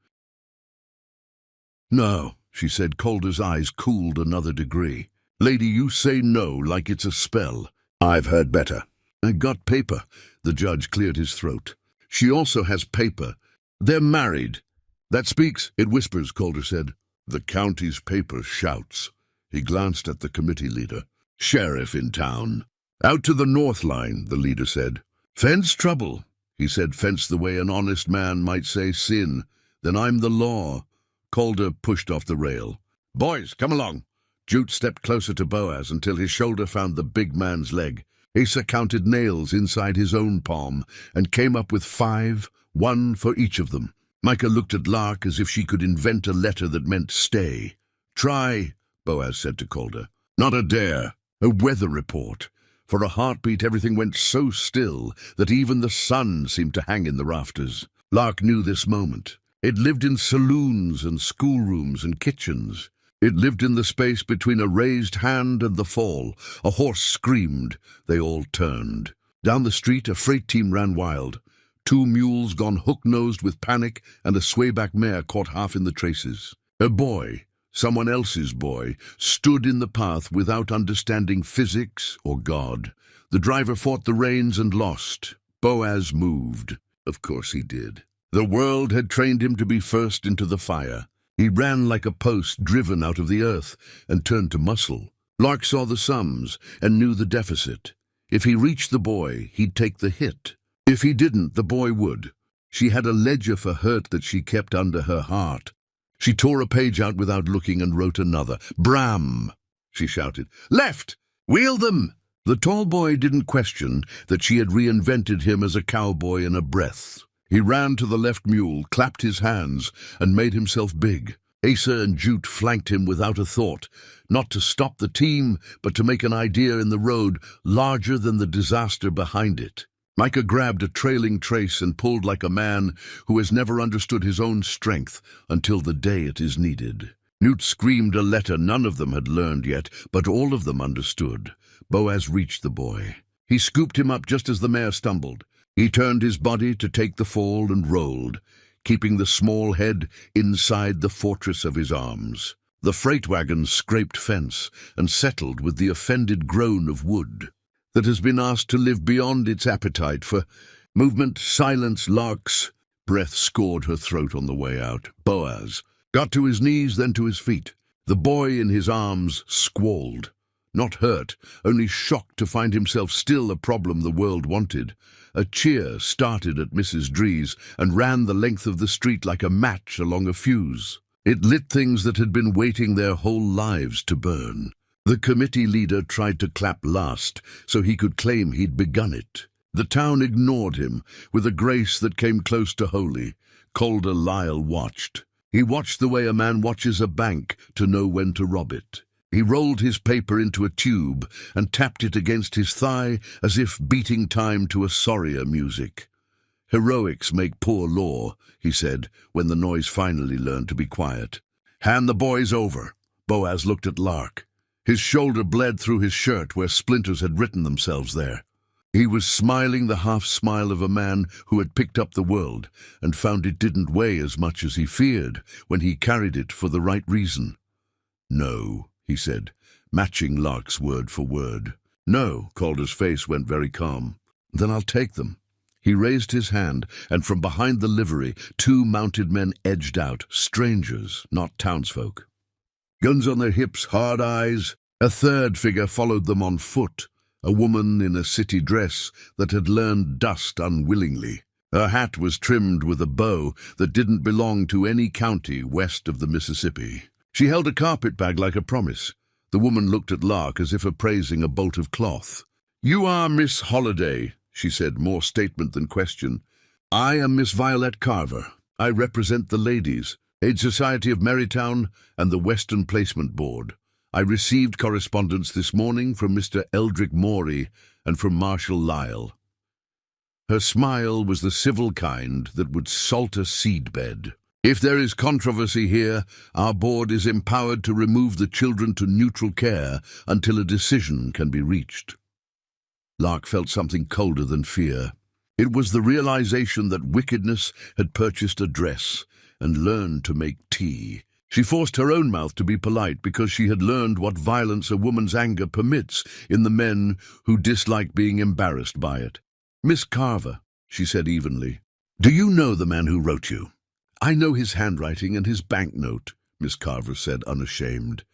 "No," she said. Calder's eyes cooled another degree. "Lady, you say no like it's a spell." "I've heard better." "I got paper." The judge cleared his throat. "She also has paper. They're married." "That speaks." "It whispers," Calder said. "The county's paper shouts." He glanced at the committee leader. "Sheriff in town." "Out to the north line," the leader said. "Fence trouble." He said fence the way an honest man might say sin. "Then I'm the law." Calder pushed off the rail. "Boys, come along." Jute stepped closer to Boaz until his shoulder found the big man's leg. Asa counted nails inside his own palm and came up with 5, 1 for each of them. Micah looked at Lark as if she could invent a letter that meant stay. "Try," Boaz said to Calder. "Not a dare. A weather report." For a heartbeat, everything went so still that even the sun seemed to hang in the rafters. Lark knew this moment. It lived in saloons and schoolrooms and kitchens. It lived in the space between a raised hand and the fall. A horse screamed. They all turned. Down the street, a freight team ran wild. 2 mules gone hook-nosed with panic and a swayback mare caught half in the traces. A boy, someone else's boy, stood in the path without understanding physics or God. The driver fought the reins and lost. Boaz moved. Of course he did. The world had trained him to be first into the fire. He ran like a post driven out of the earth and turned to muscle. Lark saw the sums and knew the deficit. If he reached the boy, he'd take the hit. If he didn't, the boy would. She had a ledger for hurt that she kept under her heart. She tore a page out without looking and wrote another. "Bram!" she shouted. "Left! Wheel them!" The tall boy didn't question that she had reinvented him as a cowboy in a breath. He ran to the left mule, clapped his hands, and made himself big. Asa and Jute flanked him without a thought, not to stop the team, but to make an idea in the road larger than the disaster behind it. Micah grabbed a trailing trace and pulled like a man who has never understood his own strength until the day it is needed. Newt screamed a letter none of them had learned yet, but all of them understood. Boaz reached the boy. He scooped him up just as the mare stumbled. He turned his body to take the fall and rolled, keeping the small head inside the fortress of his arms. The freight wagon scraped fence and settled with the offended groan of wood that has been asked to live beyond its appetite for movement, silence. Lark's breath scored her throat on the way out. Boaz got to his knees, then to his feet. The boy in his arms squalled. Not hurt, only shocked to find himself still a problem the world wanted. A cheer started at Mrs. Drees and ran the length of the street like a match along a fuse. It lit things that had been waiting their whole lives to burn. The committee leader tried to clap last so he could claim he'd begun it. The town ignored him with a grace that came close to holy. Calder Lyle watched. He watched the way a man watches a bank to know when to rob it. He rolled his paper into a tube and tapped it against his thigh as if beating time to a sorrier music. "Heroics make poor law," he said, when the noise finally learned to be quiet. "Hand the boys over." Boaz looked at Lark. His shoulder bled through his shirt where splinters had written themselves there. He was smiling the half-smile of a man who had picked up the world and found it didn't weigh as much as he feared when he carried it for the right reason. "No," he said, matching Lark's word for word. "No." Calder's face went very calm. "Then I'll take them." He raised his hand, and from behind the livery, 2 mounted men edged out, strangers, not townsfolk. Guns on their hips, hard eyes. A third figure followed them on foot, a woman in a city dress that had learned dust unwillingly. Her hat was trimmed with a bow that didn't belong to any county west of the Mississippi. She held a carpet-bag like a promise. The woman looked at Lark as if appraising a bolt of cloth. "You are Miss Holliday," she said, more statement than question. "I am Miss Violet Carver. I represent the ladies, Aid Society of Marytown, and the Western Placement Board. I received correspondence this morning from Mr. Eldrick Morey and from Marshal Lyle." Her smile was the civil kind that would salt a seedbed. "If there is controversy here, our board is empowered to remove the children to neutral care until a decision can be reached." Lark felt something colder than fear. It was the realization that wickedness had purchased a dress and learned to make tea. She forced her own mouth to be polite because she had learned what violence a woman's anger permits in the men who dislike being embarrassed by it. "Miss Carver," she said evenly, "do you know the man who wrote you?" "I know his handwriting and his banknote," Miss Carver said, unashamed.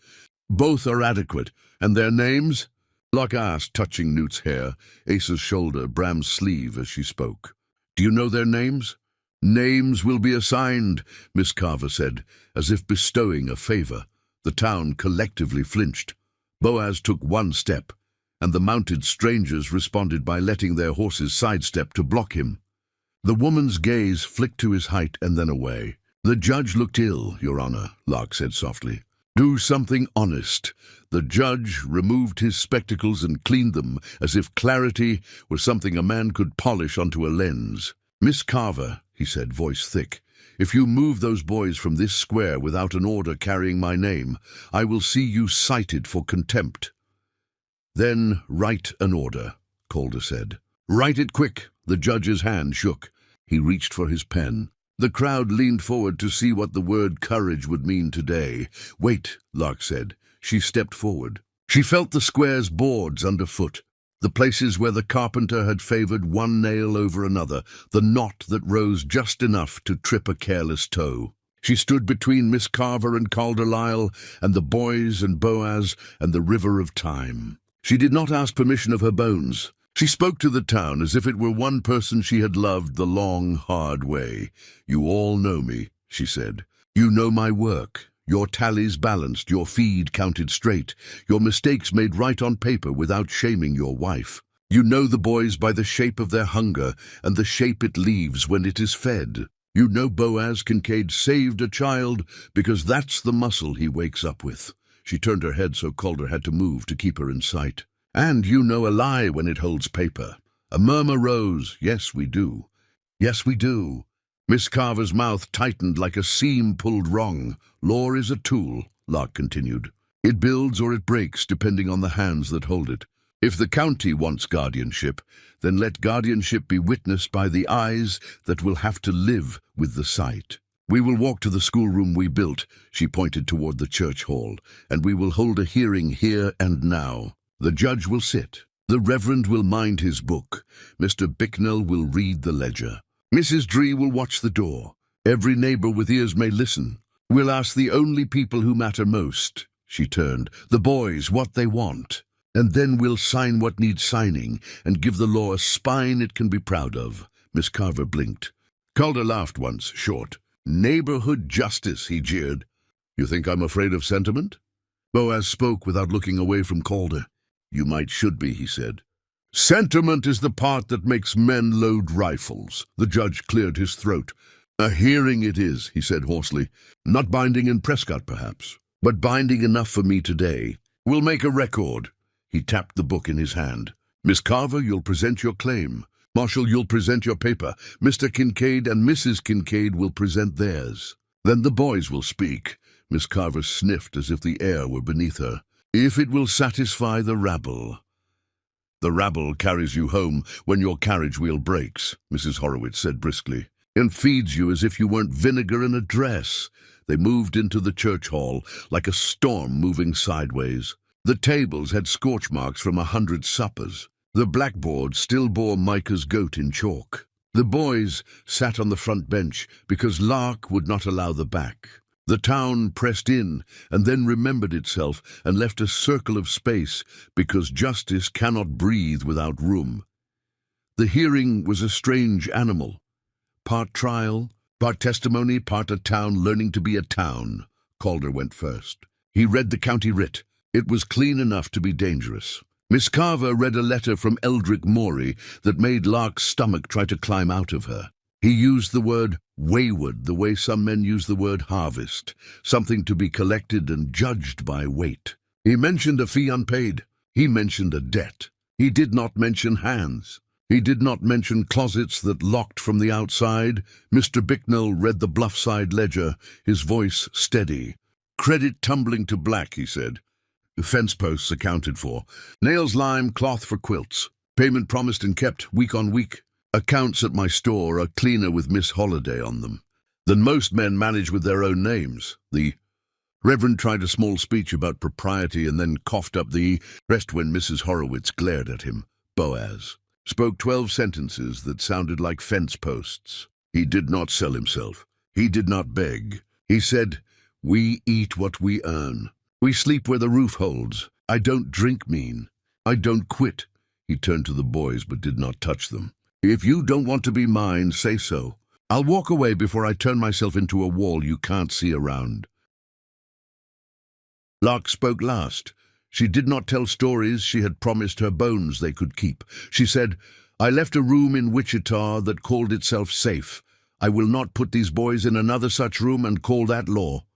"Both are adequate. And their names?" Lark asked, touching Newt's hair, Ace's shoulder, Bram's sleeve as she spoke. "Do you know their names?" "Names will be assigned," Miss Carver said, as if bestowing a favor. The town collectively flinched. Boaz took one step, and the mounted strangers responded by letting their horses sidestep to block him. The woman's gaze flicked to his height and then away. "The judge looked ill, Your Honor," Lark said softly. "Do something honest." The judge removed his spectacles and cleaned them as if clarity were something a man could polish onto a lens. "Miss Carver," he said, voice thick, "if you move those boys from this square without an order carrying my name, I will see you cited for contempt." "Then write an order," Calder said. "Write it quick." The judge's hand shook. He reached for his pen. The crowd leaned forward to see what the word courage would mean today. "Wait," Lark said. She stepped forward. She felt the square's boards underfoot, the places where the carpenter had favored one nail over another, the knot that rose just enough to trip a careless toe. She stood between Miss Carver and Calder Lyle, and the boys and Boaz and the river of time. She did not ask permission of her bones. She spoke to the town as if it were one person she had loved the long, hard way. "You all know me," she said. "You know my work. Your tallies balanced, your feed counted straight, your mistakes made right on paper without shaming your wife. You know the boys by the shape of their hunger and the shape it leaves when it is fed. You know Boaz Kincaid saved a child because that's the muscle he wakes up with." She turned her head so Calder had to move to keep her in sight. "And you know a lie when it holds paper." A murmur rose. "Yes, we do. Yes, we do." Miss Carver's mouth tightened like a seam pulled wrong. "Law is a tool," Lark continued. "It builds or it breaks depending on the hands that hold it. If the county wants guardianship, then let guardianship be witnessed by the eyes that will have to live with the sight. We will walk to the schoolroom we built," she pointed toward the church hall, "and we will hold a hearing here and now. The judge will sit. The reverend will mind his book. Mr. Bicknell will read the ledger. Mrs. Dree will watch the door. Every neighbor with ears may listen. We'll ask the only people who matter most," she turned, "the boys what they want. And then we'll sign what needs signing and give the law a spine it can be proud of." Miss Carver blinked. Calder laughed once, short. "Neighborhood justice," he jeered. "You think I'm afraid of sentiment?" Boaz spoke without looking away from Calder. "You should be," he said. "Sentiment is the part that makes men load rifles." The judge cleared his throat. "A hearing it is," he said hoarsely. "Not binding in Prescott, perhaps, but binding enough for me today. We'll make a record." He tapped the book in his hand. "Miss Carver, you'll present your claim. Marshal, you'll present your paper. Mr. Kincaid and Mrs. Kincaid will present theirs. Then the boys will speak." Miss Carver sniffed as if the air were beneath her. "If it will satisfy the rabble." "The rabble carries you home when your carriage wheel breaks," Mrs. Horowitz said briskly, "and feeds you as if you weren't vinegar in a dress." They moved into the church hall like a storm moving sideways. The tables had scorch marks from 100 suppers. The blackboard still bore Micah's goat in chalk. The boys sat on the front bench because Lark would not allow the back. The town pressed in and then remembered itself and left a circle of space because justice cannot breathe without room. The hearing was a strange animal, part trial, part testimony, part a town learning to be a town. Calder went first. He read the county writ. It was clean enough to be dangerous. Miss Carver read a letter from Eldrick Morey that made Lark's stomach try to climb out of her. He used the word wayward the way some men use the word harvest, something to be collected and judged by weight. He mentioned a fee unpaid. He mentioned a debt. He did not mention hands. He did not mention closets that locked from the outside. Mr. Bicknell read the Bluffside ledger, his voice steady. Credit tumbling to black, he said. Fence posts accounted for. Nails, lime, cloth for quilts. Payment promised and kept, week on week. Accounts at my store are cleaner with Miss Holiday on them than most men manage with their own names. The Reverend tried a small speech about propriety and then coughed up the rest when Mrs. Horowitz glared at him. Boaz spoke 12 sentences that sounded like fence posts. He did not sell himself. He did not beg. He said, "We eat what we earn. We sleep where the roof holds. I don't drink mean. I don't quit." He turned to the boys but did not touch them. "If you don't want to be mine, say so. I'll walk away before I turn myself into a wall you can't see around." Lark spoke last. She did not tell stories she had promised her bones they could keep. She said, "I left a room in Wichita that called itself safe. I will not put these boys in another such room and call that law.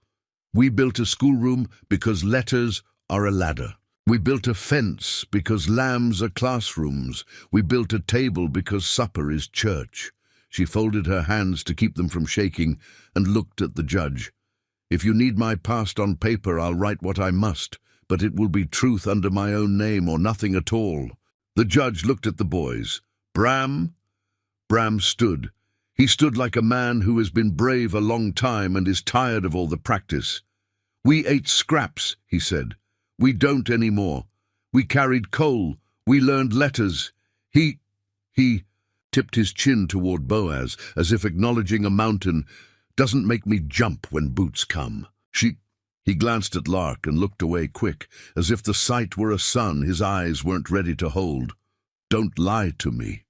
We built a schoolroom because letters are a ladder. We built a fence because lambs are classrooms. We built a table because supper is church." She folded her hands to keep them from shaking and looked at the judge. "If you need my past on paper, I'll write what I must, but it will be truth under my own name or nothing at all." The judge looked at the boys. "Bram?" Bram stood. He stood like a man who has been brave a long time and is tired of all the practice. "We ate scraps," he said. "We don't anymore. We carried coal. We learned letters. He tipped his chin toward Boaz, as if acknowledging a mountain, "doesn't make me jump when boots come." He glanced at Lark and looked away quick, as if the sight were a sun his eyes weren't ready to hold. "Don't lie to me."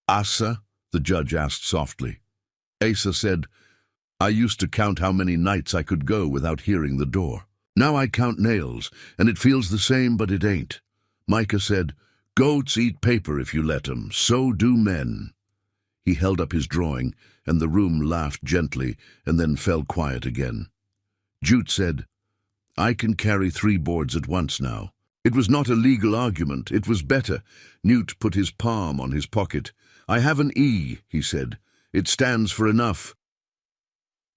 "Asa?" the judge asked softly. Asa said, "I used to count how many nights I could go without hearing the door. Now I count nails, and it feels the same, but it ain't." Micah said, "Goats eat paper if you let 'em. So do men." He held up his drawing, and the room laughed gently and then fell quiet again. Jute said, "I can carry 3 boards at once now." It was not a legal argument. It was better. Newt put his palm on his pocket. "I have an E," he said. "It stands for enough."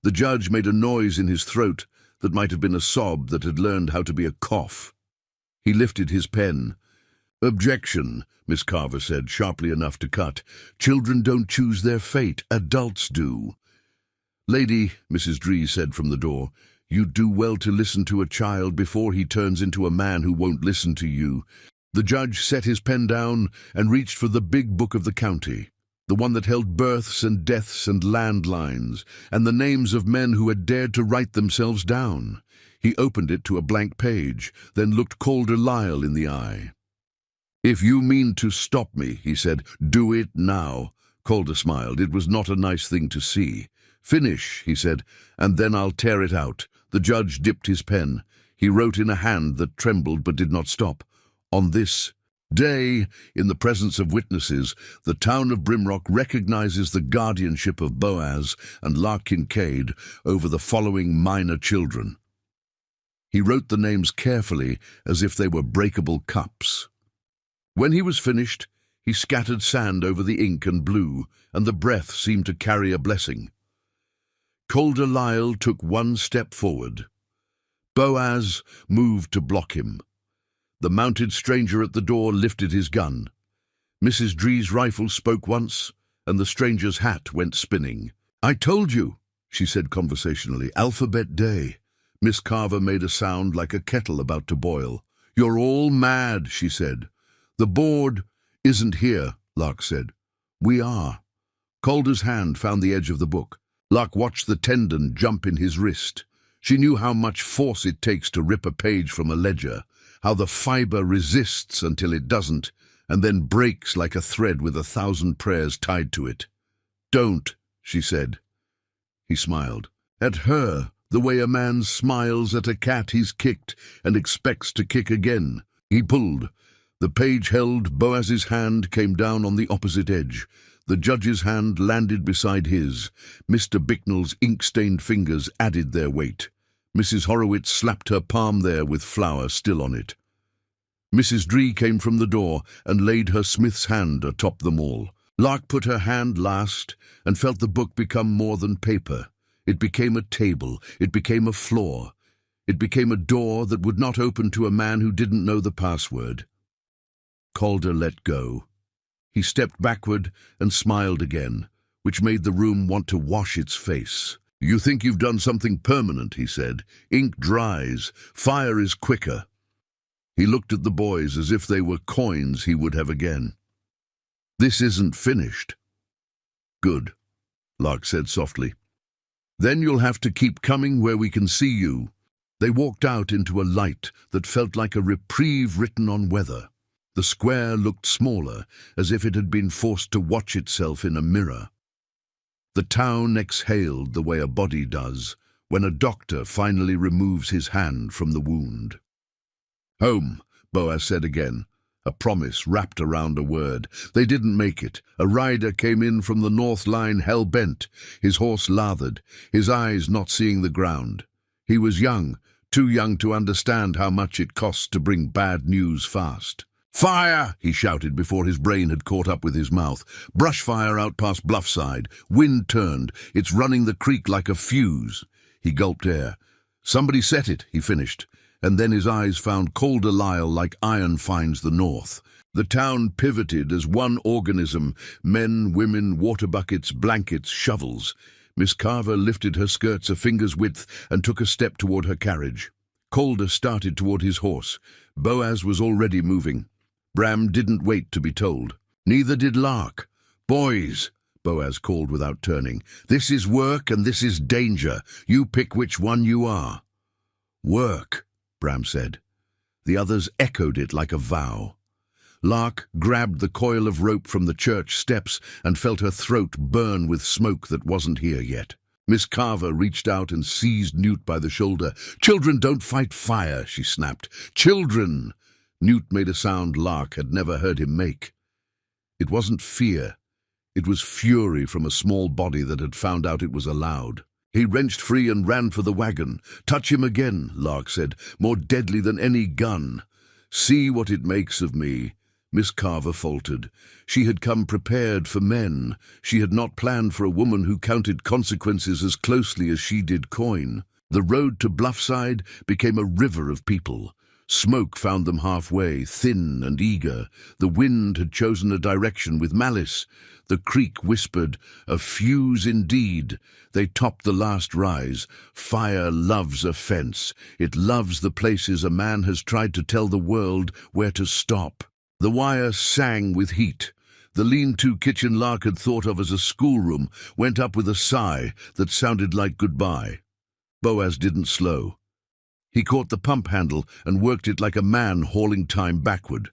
The judge made a noise in his throat that might have been a sob that had learned how to be a cough. He lifted his pen. "Objection," Miss Carver said, sharply enough to cut. "Children don't choose their fate. Adults do." "Lady," Mrs. Dree said from the door, "you'd do well to listen to a child before he turns into a man who won't listen to you." The judge set his pen down and reached for the big book of the county, the one that held births and deaths and landlines, and the names of men who had dared to write themselves down. He opened it to a blank page, then looked Calder Lyle in the eye. "If you mean to stop me," he said, "do it now." Calder smiled. It was not a nice thing to see. "Finish," he said, "and then I'll tear it out." The judge dipped his pen. He wrote in a hand that trembled but did not stop. "On this day, in the presence of witnesses, the town of Brimrock recognizes the guardianship of Boaz and Lark Kincaid over the following minor children." He wrote the names carefully, as if they were breakable cups. When he was finished, he scattered sand over the ink and blew, and the breath seemed to carry a blessing. Calder Lyle took one step forward. Boaz moved to block him. The mounted stranger at the door lifted his gun. Mrs. Dree's rifle spoke once, and the stranger's hat went spinning. "I told you," she said conversationally. "Alphabet Day." Miss Carver made a sound like a kettle about to boil. "You're all mad," she said. "The board isn't here," Lark said. "We are." Calder's hand found the edge of the book. Lark watched the tendon jump in his wrist. She knew how much force it takes to rip a page from a ledger, how the fiber resists until it doesn't, and then breaks like a thread with 1,000 prayers tied to it. "Don't," she said. He smiled. At her, the way a man smiles at a cat he's kicked and expects to kick again. He pulled. The page held Boaz's hand came down on the opposite edge. The judge's hand landed beside his. Mr. Bicknell's ink-stained fingers added their weight. Mrs. Horowitz slapped her palm there with flour still on it. Mrs. Dree came from the door and laid her Smith's hand atop them all. Lark put her hand last and felt the book become more than paper. It became a table. It became a floor. It became a door that would not open to a man who didn't know the password. Calder let go. He stepped backward and smiled again, which made the room want to wash its face. "You think you've done something permanent," he said. "Ink dries. Fire is quicker." He looked at the boys as if they were coins he would have again. "This isn't finished." "Good," Lark said softly. "Then you'll have to keep coming where we can see you." They walked out into a light that felt like a reprieve written on weather. The square looked smaller, as if it had been forced to watch itself in a mirror. The town exhaled the way a body does when a doctor finally removes his hand from the wound. "Home," Boaz said again, a promise wrapped around a word. They didn't make it. A rider came in from the north line hell-bent, his horse lathered, his eyes not seeing the ground. He was young, too young to understand how much it costs to bring bad news fast. "Fire!" he shouted before his brain had caught up with his mouth. "Brush fire out past Bluffside. Wind turned. It's running the creek like a fuse." He gulped air. "Somebody set it," he finished, and then his eyes found Calder Lyle like iron finds the north. The town pivoted as one organism, men, women, water buckets, blankets, shovels. Miss Carver lifted her skirts a finger's width and took a step toward her carriage. Calder started toward his horse. Boaz was already moving. Bram didn't wait to be told. Neither did Lark. "Boys," Boaz called without turning, "this is work and this is danger. You pick which one you are." "Work," Bram said. The others echoed it like a vow. Lark grabbed the coil of rope from the church steps and felt her throat burn with smoke that wasn't here yet. Miss Carver reached out and seized Newt by the shoulder. "Children don't fight fire," she snapped. "Children!" Newt made a sound Lark had never heard him make. It wasn't fear. It was fury from a small body that had found out it was allowed. He wrenched free and ran for the wagon. "Touch him again," Lark said, "more deadly than any gun." "See what it makes of me," Miss Carver faltered. She had come prepared for men. She had not planned for a woman who counted consequences as closely as she did coin. The road to Bluffside became a river of people. Smoke found them halfway, thin and eager. The wind had chosen a direction with malice. The creek whispered, "A fuse indeed." They topped the last rise. Fire loves a fence. It loves the places a man has tried to tell the world where to stop. The wire sang with heat. The lean-to kitchen Lark had thought of as a schoolroom went up with a sigh that sounded like goodbye. Boaz didn't slow. He caught the pump handle and worked it like a man hauling time backward.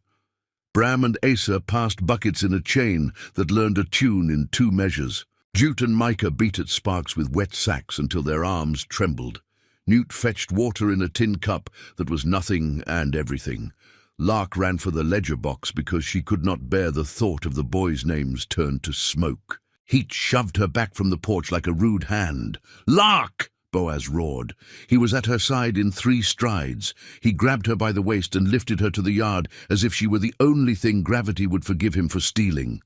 Bram and Asa passed buckets in a chain that learned a tune in 2 measures. Jute and Micah beat at sparks with wet sacks until their arms trembled. Newt fetched water in a tin cup that was nothing and everything. Lark ran for the ledger box because she could not bear the thought of the boys' names turned to smoke. Heat shoved her back from the porch like a rude hand. "Lark!" Boaz roared. He was at her side in 3 strides. He grabbed her by the waist and lifted her to the yard as if she were the only thing gravity would forgive him for stealing.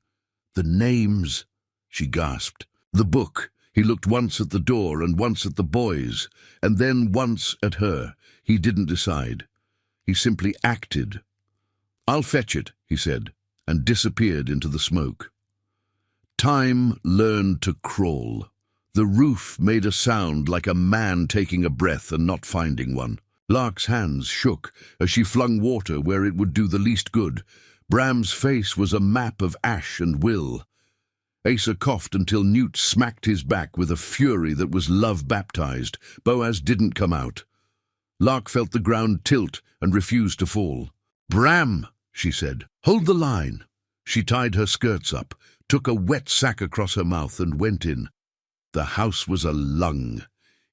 "The names," she gasped. "The book." He looked once at the door and once at the boys, and then once at her. He didn't decide. He simply acted. "I'll fetch it," he said, and disappeared into the smoke. Time learned to crawl. The roof made a sound like a man taking a breath and not finding one. Lark's hands shook as she flung water where it would do the least good. Bram's face was a map of ash and will. Asa coughed until Newt smacked his back with a fury that was love-baptized. Boaz didn't come out. Lark felt the ground tilt and refused to fall. "Bram," she said, "hold the line." She tied her skirts up, took a wet sack across her mouth and went in. The house was a lung.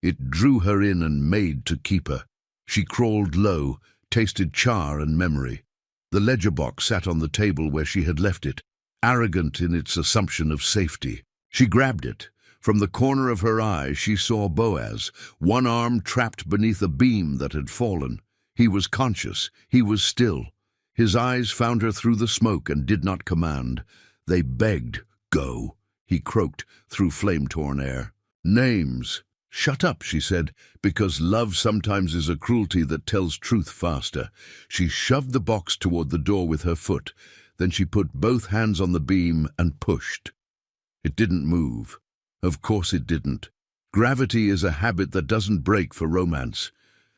It drew her in and made to keep her. She crawled low, tasted char and memory. The ledger box sat on the table where she had left it, arrogant in its assumption of safety. She grabbed it. From the corner of her eye she saw Boaz, one arm trapped beneath a beam that had fallen. He was conscious. He was still. His eyes found her through the smoke and did not command. They begged. "Go," he croaked through flame-torn air. "Names." "Shut up," she said, "because love sometimes is a cruelty that tells truth faster." She shoved the box toward the door with her foot. Then she put both hands on the beam and pushed. It didn't move. Of course it didn't. Gravity is a habit that doesn't break for romance.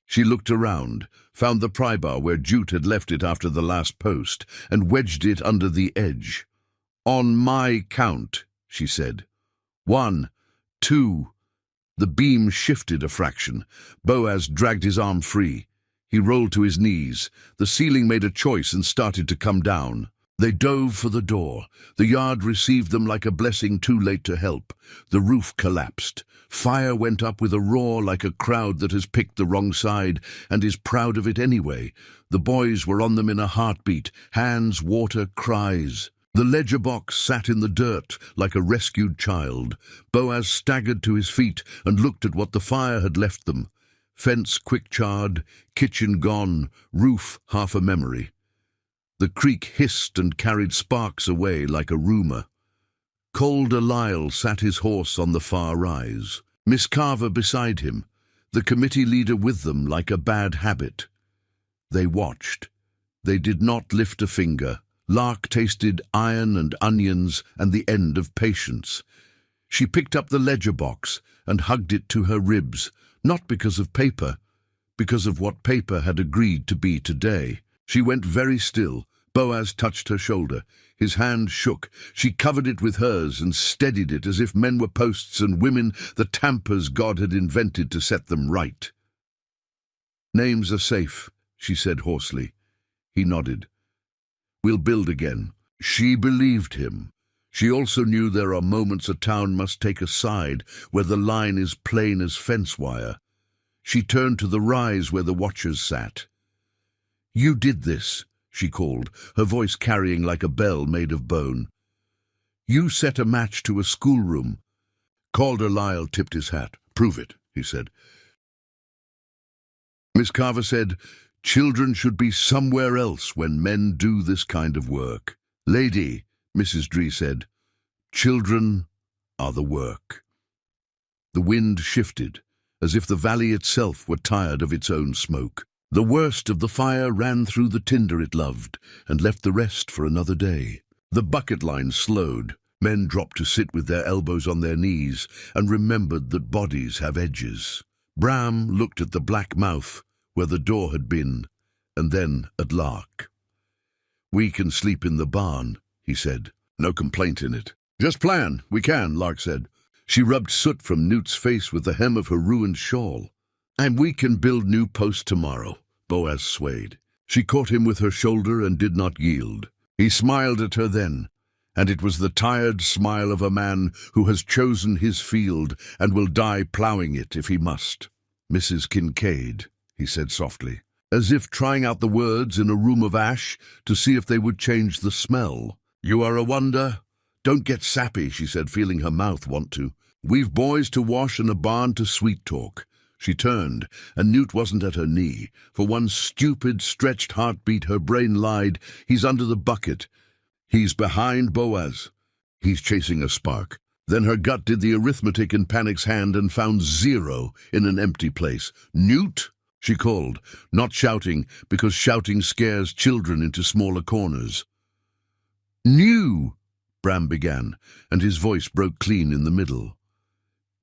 She looked around, found the pry bar where Jute had left it after the last post, and wedged it under the edge. "On my count," she said. 1, 2. The beam shifted a fraction. Boaz dragged his arm free. He rolled to his knees. The ceiling made a choice and started to come down. They dove for the door. The yard received them like a blessing too late to help. The roof collapsed. Fire went up with a roar like a crowd that has picked the wrong side and is proud of it anyway. The boys were on them in a heartbeat. Hands, water, cries. The ledger box sat in the dirt like a rescued child. Boaz staggered to his feet and looked at what the fire had left them. Fence quick-charred, kitchen gone, roof half a memory. The creek hissed and carried sparks away like a rumour. Calder Lyle sat his horse on the far rise. Miss Carver beside him, the committee leader with them like a bad habit. They watched. They did not lift a finger. Lark tasted iron and onions and the end of patience. She picked up the ledger box and hugged it to her ribs, not because of paper, because of what paper had agreed to be today. She went very still. Boaz touched her shoulder. His hand shook. She covered it with hers and steadied it as if men were posts and women the tampers God had invented to set them right. "Names are safe," she said hoarsely. He nodded. "We'll build again." She believed him. She also knew there are moments a town must take a side where the line is plain as fence wire. She turned to the rise where the watchers sat. "You did this," she called, her voice carrying like a bell made of bone. "You set a match to a schoolroom." Calder Lyle tipped his hat. "Prove it," he said. Miss Carver said, "Children should be somewhere else when men do this kind of work." "Lady," Mrs. Dree said, "children are the work." The wind shifted, as if the valley itself were tired of its own smoke. The worst of the fire ran through the tinder it loved and left the rest for another day. The bucket line slowed. Men dropped to sit with their elbows on their knees and remembered that bodies have edges. Bram looked at the black mouth where the door had been, and then at Lark. "We can sleep in the barn," he said. "No complaint in it." "Just plan. We can," Lark said. She rubbed soot from Newt's face with the hem of her ruined shawl. "And we can build new posts tomorrow." Boaz swayed. She caught him with her shoulder and did not yield. He smiled at her then, and it was the tired smile of a man who has chosen his field and will die ploughing it if he must. "Mrs. Kincaid," he said softly, as if trying out the words in a room of ash to see if they would change the smell. "You are a wonder." "Don't get sappy," she said, feeling her mouth want to. "We've boys to wash and a barn to sweet-talk." She turned, and Newt wasn't at her knee. For one stupid, stretched heartbeat, her brain lied. He's under the bucket. He's behind Boaz. He's chasing a spark. Then her gut did the arithmetic in Panic's hand and found 0 in an empty place. "Newt!" she called, not shouting, because shouting scares children into smaller corners. "New!" Bram began, and his voice broke clean in the middle.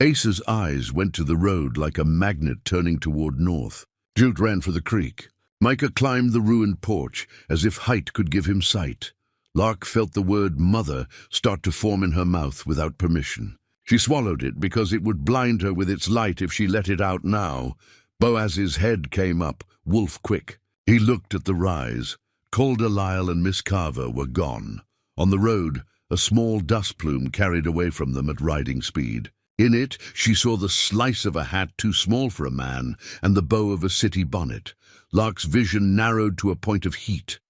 Asa's eyes went to the road like a magnet turning toward north. Jute ran for the creek. Micah climbed the ruined porch, as if height could give him sight. Lark felt the word mother start to form in her mouth without permission. She swallowed it because it would blind her with its light if she let it out now. Boaz's head came up, wolf quick. He looked at the rise. Calder Lyle and Miss Carver were gone. On the road, a small dust plume carried away from them at riding speed. In it, she saw the slice of a hat too small for a man and the bow of a city bonnet. Lark's vision narrowed to a point of heat.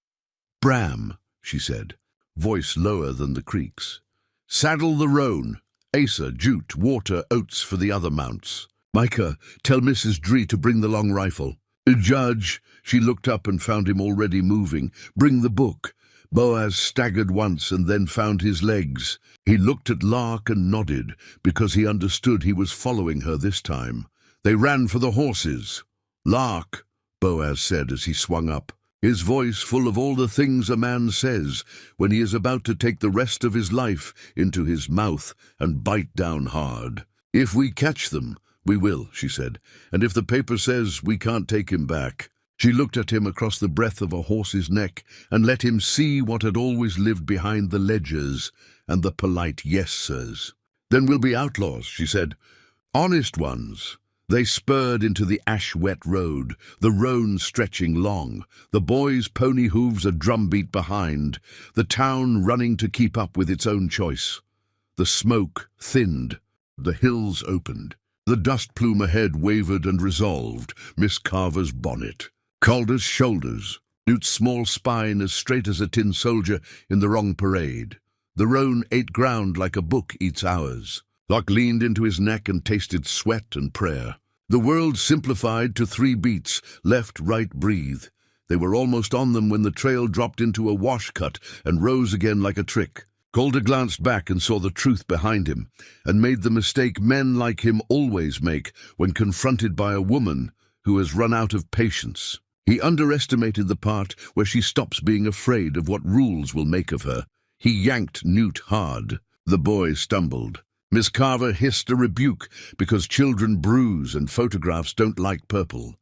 "Bram," she said, voice lower than the creaks. "Saddle the roan. Asa, jute, water, oats for the other mounts. Micah, tell Mrs. Dree to bring the long rifle. Judge," she looked up and found him already moving. "Bring the book." Boaz staggered once and then found his legs. He looked at Lark and nodded, because he understood he was following her this time. They ran for the horses. "Lark," Boaz said as he swung up, his voice full of all the things a man says when he is about to take the rest of his life into his mouth and bite down hard. "If we catch them, we will," she said, "and if the paper says we can't take him back." She looked at him across the breadth of a horse's neck and let him see what had always lived behind the ledgers and the polite yes-sirs. "Then we'll be outlaws," she said. "Honest ones." They spurred into the ash-wet road, the roan stretching long, the boys' pony hooves a drumbeat behind, the town running to keep up with its own choice. The smoke thinned, the hills opened. The dust plume ahead wavered and resolved, Miss Carver's bonnet. Calder's shoulders, Newt's small spine as straight as a tin soldier in the wrong parade. The roan ate ground like a book eats hours. Lark leaned into his neck and tasted sweat and prayer. The world simplified to 3 beats, left, right, breathe. They were almost on them when the trail dropped into a wash cut and rose again like a trick. Calder glanced back and saw the truth behind him, and made the mistake men like him always make when confronted by a woman who has run out of patience. He underestimated the part where she stops being afraid of what rules will make of her. He yanked Newt hard. The boy stumbled. Miss Carver hissed a rebuke because children bruise and photographs don't like purple.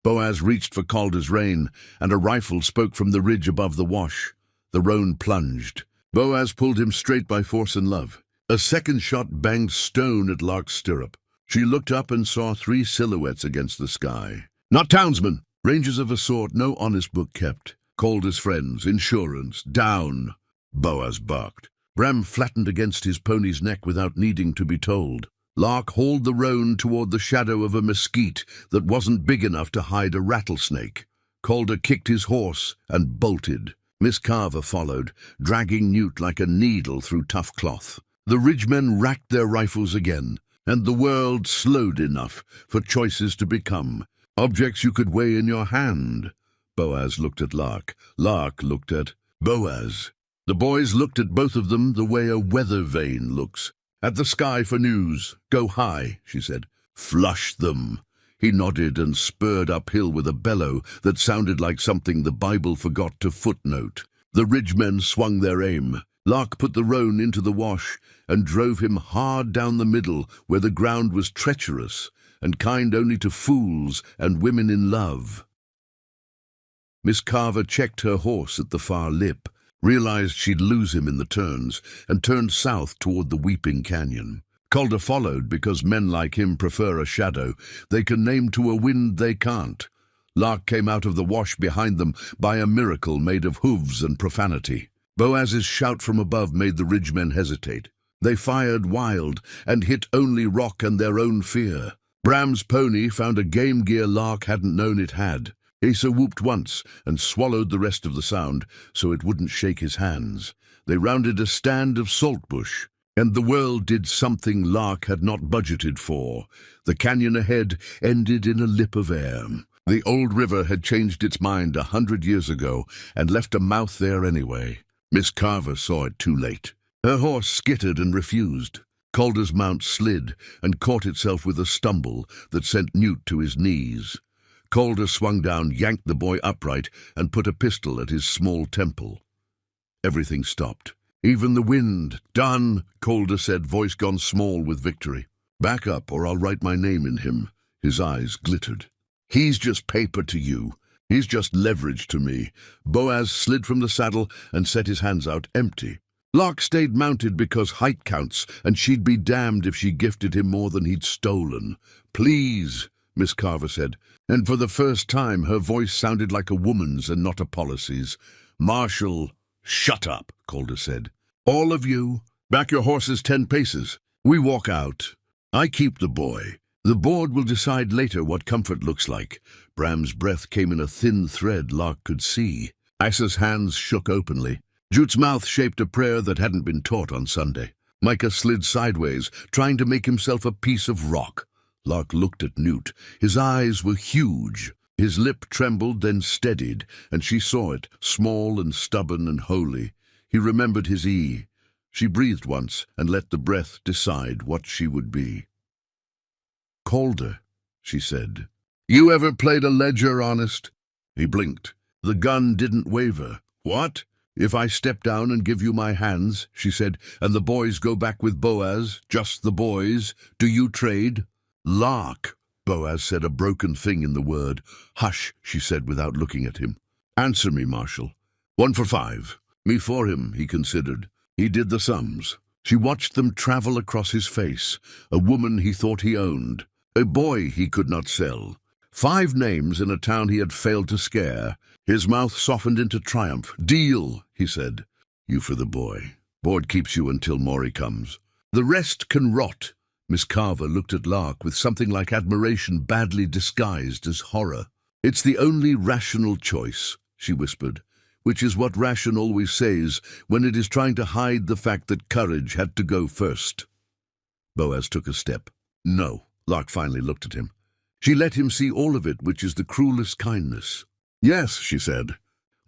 Boaz reached for Calder's rein, and a rifle spoke from the ridge above the wash. The roan plunged. Boaz pulled him straight by force and love. A second shot banged stone at Lark's stirrup. She looked up and saw 3 silhouettes against the sky. Not townsmen, rangers of a sort no honest book kept. Calder's friends, insurance, down. Boaz barked. Bram flattened against his pony's neck without needing to be told. Lark hauled the roan toward the shadow of a mesquite that wasn't big enough to hide a rattlesnake. Calder kicked his horse and bolted. Miss Carver followed, dragging Newt like a needle through tough cloth. The ridgemen racked their rifles again, and the world slowed enough for choices to become. Objects you could weigh in your hand. Boaz looked at Lark. Lark looked at Boaz. The boys looked at both of them the way a weather vane looks. At the sky for news. Go high, she said. Flush them. He nodded and spurred uphill with a bellow that sounded like something the Bible forgot to footnote. The ridgemen swung their aim. Lark put the roan into the wash and drove him hard down the middle where the ground was treacherous and kind only to fools and women in love. Miss Carver checked her horse at the far lip, realized she'd lose him in the turns, and turned south toward the Weeping Canyon. Calder followed because men like him prefer a shadow they can name to a wind they can't. Lark came out of the wash behind them by a miracle made of hooves and profanity. Boaz's shout from above made the ridgemen hesitate. They fired wild and hit only rock and their own fear. Bram's pony found a game gear Lark hadn't known it had. Asa whooped once and swallowed the rest of the sound so it wouldn't shake his hands. They rounded a stand of saltbush, and the world did something Lark had not budgeted for. The canyon ahead ended in a lip of air. The old river had changed its mind 100 years ago and left a mouth there anyway. Miss Carver saw it too late. Her horse skittered and refused. Calder's mount slid and caught itself with a stumble that sent Newt to his knees. Calder swung down, yanked the boy upright, and put a pistol at his small temple. Everything stopped. Even the wind. Done, Calder said, voice gone small with victory. Back up, or I'll write my name in him. His eyes glittered. He's just paper to you. He's just leverage to me. Boaz slid from the saddle and set his hands out empty. Lark stayed mounted because height counts, and she'd be damned if she gifted him more than he'd stolen. "Please," Miss Carver said, and for the first time her voice sounded like a woman's and not a policy's. "Marshal—" "Shut up," Calder said. "All of you, back your horses 10 paces. We walk out. I keep the boy. The board will decide later what comfort looks like." Bram's breath came in a thin thread Lark could see. Isa's hands shook openly. Jute's mouth shaped a prayer that hadn't been taught on Sunday. Micah slid sideways, trying to make himself a piece of rock. Lark looked at Newt. His eyes were huge. His lip trembled, then steadied, and she saw it, small and stubborn and holy. He remembered his E. She breathed once and let the breath decide what she would be. "Calder," she said. "You ever played a ledger, honest?" He blinked. The gun didn't waver. "What?" "If I step down and give you my hands," she said, "and the boys go back with Boaz, just the boys, do you trade?" "Lark," Boaz said, a broken thing in the word. "Hush," she said without looking at him. "Answer me, Marshal." 1 for 5. Me for him, he considered. He did the sums. She watched them travel across his face. A woman he thought he owned. A boy he could not sell. 5 names in a town he had failed to scare. His mouth softened into triumph. "Deal," he said. "You for the boy. Board keeps you until Maury comes. The rest can rot." Miss Carver looked at Lark with something like admiration badly disguised as horror. "It's the only rational choice," she whispered, "which is what ration always says when it is trying to hide the fact that courage had to go first." Boaz took a step. "No." Lark finally looked at him. She let him see all of it, which is the cruelest kindness. "Yes," she said.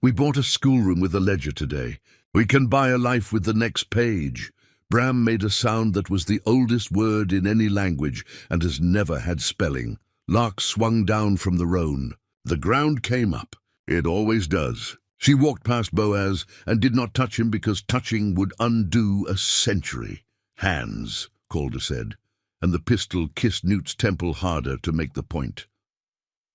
"We bought a schoolroom with a ledger today. We can buy a life with the next page." Bram made a sound that was the oldest word in any language and has never had spelling. Lark swung down from the roan. The ground came up. It always does. She walked past Boaz and did not touch him because touching would undo a century. "Hands," Calder said, and the pistol kissed Newt's temple harder to make the point.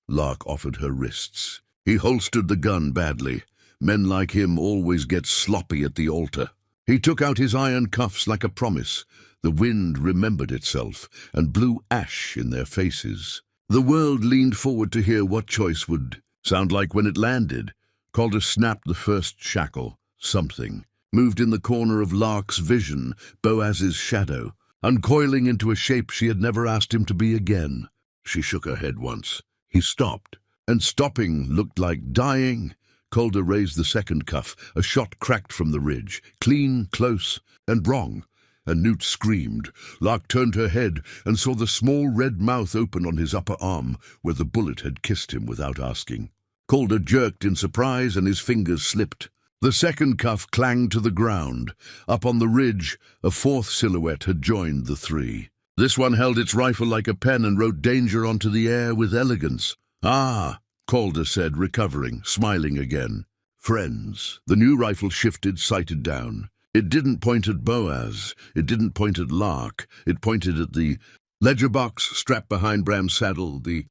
Lark offered her wrists. He holstered the gun badly. Men like him always get sloppy at the altar. He took out his iron cuffs like a promise. The wind remembered itself and blew ash in their faces. The world leaned forward to hear what choice would sound like when it landed. Calder snapped the first shackle. Something moved in the corner of Lark's vision, Boaz's shadow, uncoiling into a shape she had never asked him to be again. She shook her head once. He stopped, and stopping looked like dying. Calder raised the second cuff. A shot cracked from the ridge, clean, close, and wrong. And Newt screamed. Lark turned her head and saw the small red mouth open on his upper arm, where the bullet had kissed him without asking. Calder jerked in surprise, and his fingers slipped. The second cuff clanged to the ground. Up on the ridge, a 4th silhouette had joined the 3. This one held its rifle like a pen and wrote danger onto the air with elegance. "Ah," Calder said, recovering, smiling again. "Friends." The new rifle shifted, sighted down. It didn't point at Boaz. It didn't point at Lark. It pointed at the ledger box strapped behind Bram's saddle, the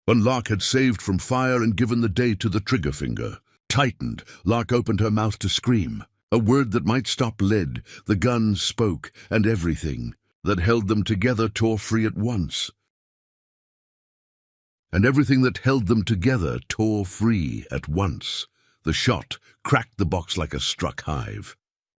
one Lark had saved from fire and given the day to the trigger finger. Tightened, Lark opened her mouth to scream. A word that might stop lead. The gun spoke, and everything that held them together tore free at once. And everything that held them together tore free at once. The shot cracked the box like a struck hive.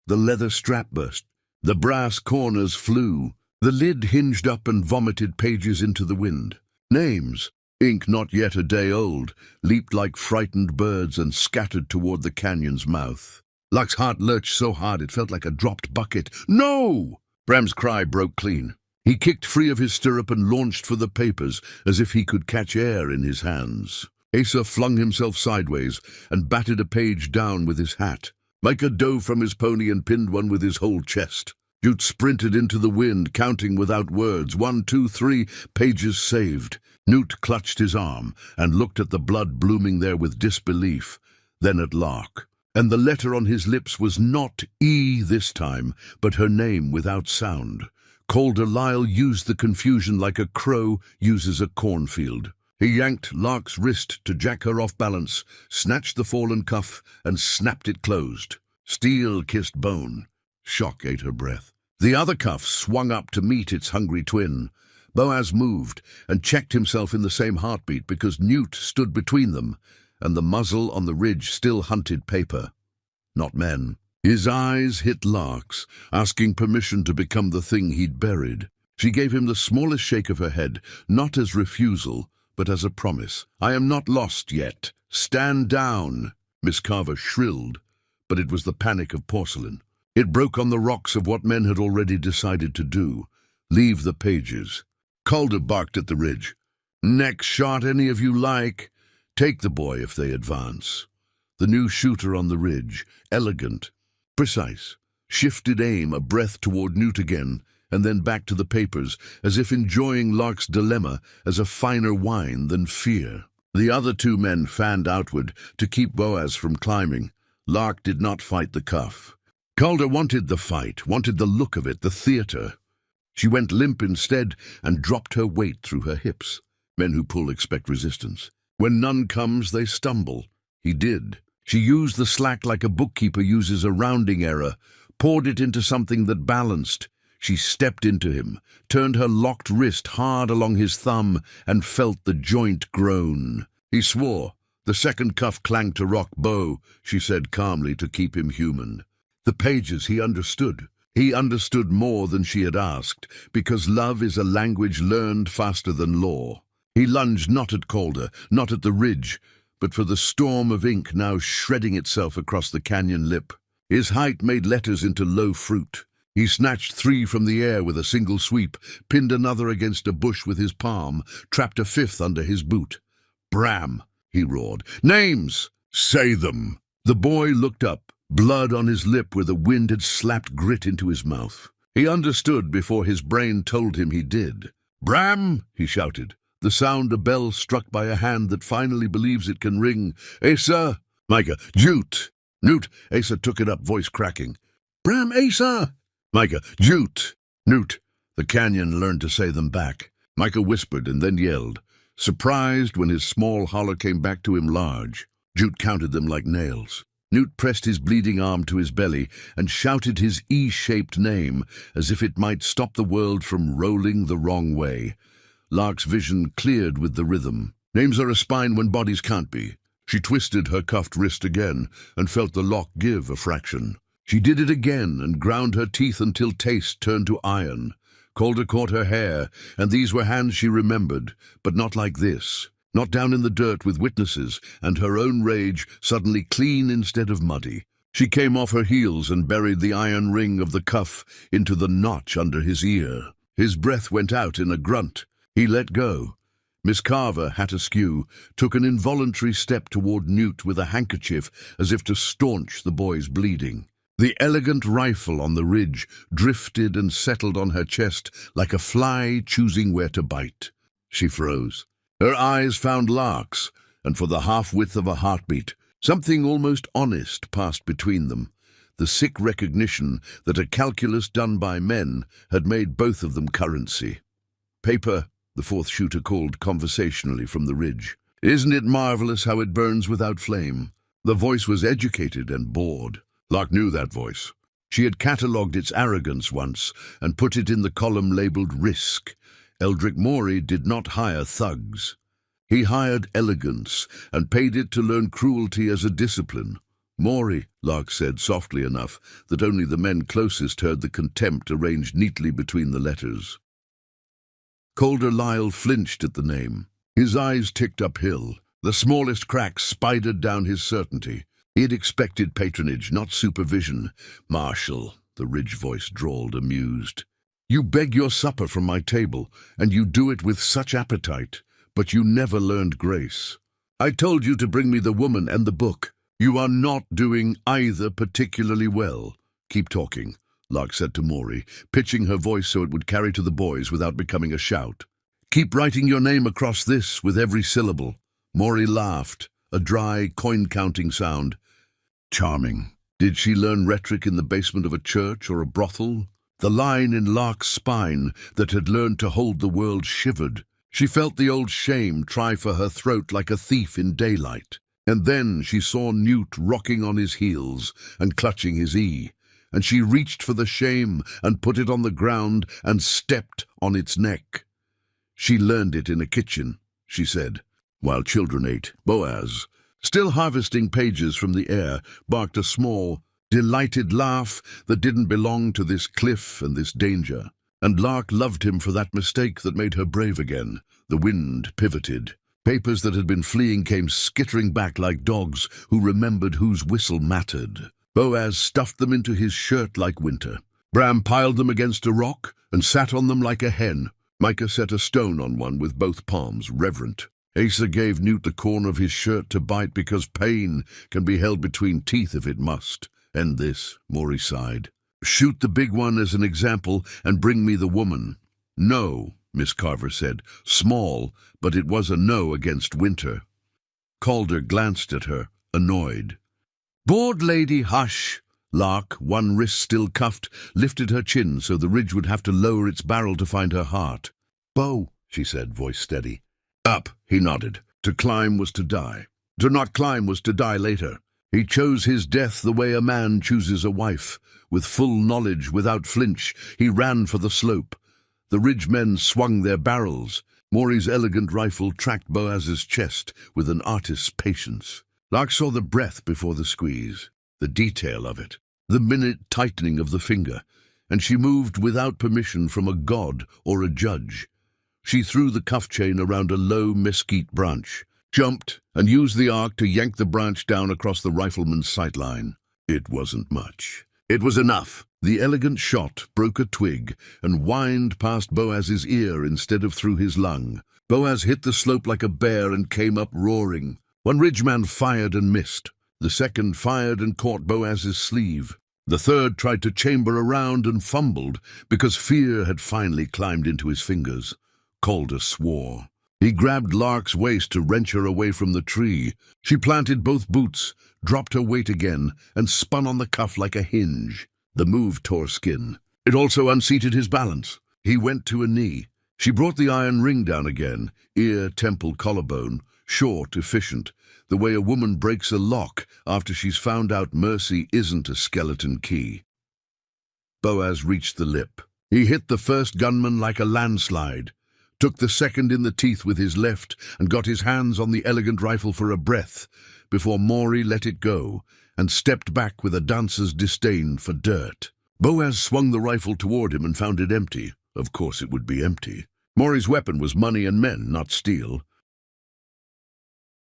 The leather strap burst. The brass corners flew. The lid hinged up and vomited pages into the wind. Names, ink not yet a day old, leaped like frightened birds and scattered toward the canyon's mouth. Lark's heart lurched so hard it felt like a dropped bucket. "No!" Bram's cry broke clean. He kicked free of his stirrup and launched for the papers, as if he could catch air in his hands. Asa flung himself sideways and batted a page down with his hat. Micah dove from his pony and pinned one with his whole chest. Jute sprinted into the wind, counting without words. 1, 2, 3, pages saved. Newt clutched his arm and looked at the blood blooming there with disbelief, then at Lark. And the letter on his lips was not E this time, but her name without sound. Calder Lyle used the confusion like a crow uses a cornfield. He yanked Lark's wrist to jack her off balance, snatched the fallen cuff, and snapped it closed. Steel kissed bone. Shock ate her breath. The other cuff swung up to meet its hungry twin. Boaz moved and checked himself in the same heartbeat because Newt stood between them, and the muzzle on the ridge still hunted paper, not men. His eyes hit Lark's, asking permission to become the thing he'd buried. She gave him the smallest shake of her head, not as refusal, but as a promise. "I am not lost yet. Stand down," Miss Carver shrilled, but it was the panic of porcelain. It broke on the rocks of what men had already decided to do: leave the pages. Calder barked at the ridge. "Next shot any of you like. Take the boy if they advance." The new shooter on the ridge, elegant, precise, shifted aim a breath toward Newt again, and then back to the papers, as if enjoying Lark's dilemma as a finer wine than fear. The other two men fanned outward to keep Boaz from climbing. Lark did not fight the cuff. Calder wanted the fight, wanted the look of it, the theater. She went limp instead and dropped her weight through her hips. Men who pull expect resistance. When none comes, they stumble. He did. She used the slack like a bookkeeper uses a rounding error, poured it into something that balanced. She stepped into him, turned her locked wrist hard along his thumb, and felt the joint groan. He swore. The second cuff clanged to rock. "Bo," she said calmly to keep him human. The pages he understood. He understood more than she had asked, because love is a language learned faster than law. He lunged not at Calder, not at the ridge, but for the storm of ink now shredding itself across the canyon lip. His height made letters into low fruit. He snatched 3 from the air with a single sweep, pinned another against a bush with his palm, trapped a 5th under his boot. "Bram!" he roared. "Names! Say them!" The boy looked up, blood on his lip where the wind had slapped grit into his mouth. He understood before his brain told him he did. "Bram!" he shouted, the sound a bell struck by a hand that finally believes it can ring. "Asa!" Micah. "Jute!" Newt. Asa took it up, voice cracking. "Bram, Asa!" Micah. "Jute!" Newt. The canyon learned to say them back. Micah whispered and then yelled, surprised when his small holler came back to him large. Jute counted them like nails. Newt pressed his bleeding arm to his belly and shouted his E-shaped name as if it might stop the world from rolling the wrong way. Lark's vision cleared with the rhythm. Names are a spine when bodies can't be. She twisted her cuffed wrist again and felt the lock give a fraction. She did it again and ground her teeth until taste turned to iron. Calder caught her hair, and these were hands she remembered, but not like this. Not down in the dirt with witnesses, and her own rage suddenly clean instead of muddy. She came off her heels and buried the iron ring of the cuff into the notch under his ear. His breath went out in a grunt. He let go. Miss Carver, hat askew, took an involuntary step toward Newt with a handkerchief as if to staunch the boy's bleeding. The elegant rifle on the ridge drifted and settled on her chest like a fly choosing where to bite. She froze. Her eyes found Lark's, and for the half-width of a heartbeat, something almost honest passed between them, the sick recognition that a calculus done by men had made both of them currency. "Paper," the fourth shooter called conversationally from the ridge. "Isn't it marvelous how it burns without flame?" The voice was educated and bored. Lark knew that voice. She had catalogued its arrogance once and put it in the column labeled Risk. Eldrick Morey did not hire thugs. He hired elegance and paid it to learn cruelty as a discipline. "Morey," Lark said softly enough that only the men closest heard the contempt arranged neatly between the letters. Calder Lyle flinched at the name. His eyes ticked uphill. The smallest crack spidered down his certainty. He had expected patronage, not supervision. "Marshal," the ridge voice drawled, amused. "You beg your supper from my table, and you do it with such appetite, but you never learned grace. I told you to bring me the woman and the book. You are not doing either particularly well. Keep talking," Lark said to Morey, pitching her voice so it would carry to the boys without becoming a shout. "Keep writing your name across this with every syllable." Morey laughed, a dry, coin-counting sound. "Charming. Did she learn rhetoric in the basement of a church or a brothel?" The line in Lark's spine that had learned to hold the world shivered. She felt the old shame try for her throat like a thief in daylight. And then she saw Newt rocking on his heels and clutching his and she reached for the shame and put it on the ground and stepped on its neck. She learned it in a kitchen, she said, while children ate. Boaz, still harvesting pages from the air, barked a small, delighted laugh that didn't belong to this cliff and this danger. And Lark loved him for that mistake that made her brave again. The wind pivoted. Papers that had been fleeing came skittering back like dogs who remembered whose whistle mattered. Boaz stuffed them into his shirt like winter. Bram piled them against a rock and sat on them like a hen. Micah set a stone on one with both palms, reverent. Asa gave Newt the corner of his shirt to bite because pain can be held between teeth if it must. End this, Maury sighed. Shoot the big one as an example and bring me the woman. No, Miss Carver said. Small, but it was a no against winter. Calder glanced at her, annoyed. Bored lady, hush. Lark, one wrist still cuffed, lifted her chin so the ridge would have to lower its barrel to find her heart. Bo, she said, voice steady. Up, he nodded. To climb was to die. To not climb was to die later. He chose his death the way a man chooses a wife. With full knowledge, without flinch, he ran for the slope. The ridge men swung their barrels. Maury's elegant rifle tracked Boaz's chest with an artist's patience. Lark saw the breath before the squeeze, the detail of it, the minute tightening of the finger, and she moved without permission from a god or a judge. She threw the cuff chain around a low mesquite branch, jumped, and used the arc to yank the branch down across the rifleman's sightline. It wasn't much. It was enough. The elegant shot broke a twig and whined past Boaz's ear instead of through his lung. Boaz hit the slope like a bear and came up roaring. One ridgeman fired and missed. The second fired and caught Boaz's sleeve. The third tried to chamber around and fumbled because fear had finally climbed into his fingers. Calder swore. He grabbed Lark's waist to wrench her away from the tree. She planted both boots, dropped her weight again, and spun on the cuff like a hinge. The move tore skin. It also unseated his balance. He went to a knee. She brought the iron ring down again, ear, temple, collarbone, short, efficient, the way a woman breaks a lock after she's found out mercy isn't a skeleton key. Boaz reached the lip. He hit the first gunman like a landslide, took the second in the teeth with his left, and got his hands on the elegant rifle for a breath before Maury let it go and stepped back with a dancer's disdain for dirt. Boaz swung the rifle toward him and found it empty. Of course it would be empty. Maury's weapon was money and men, not steel.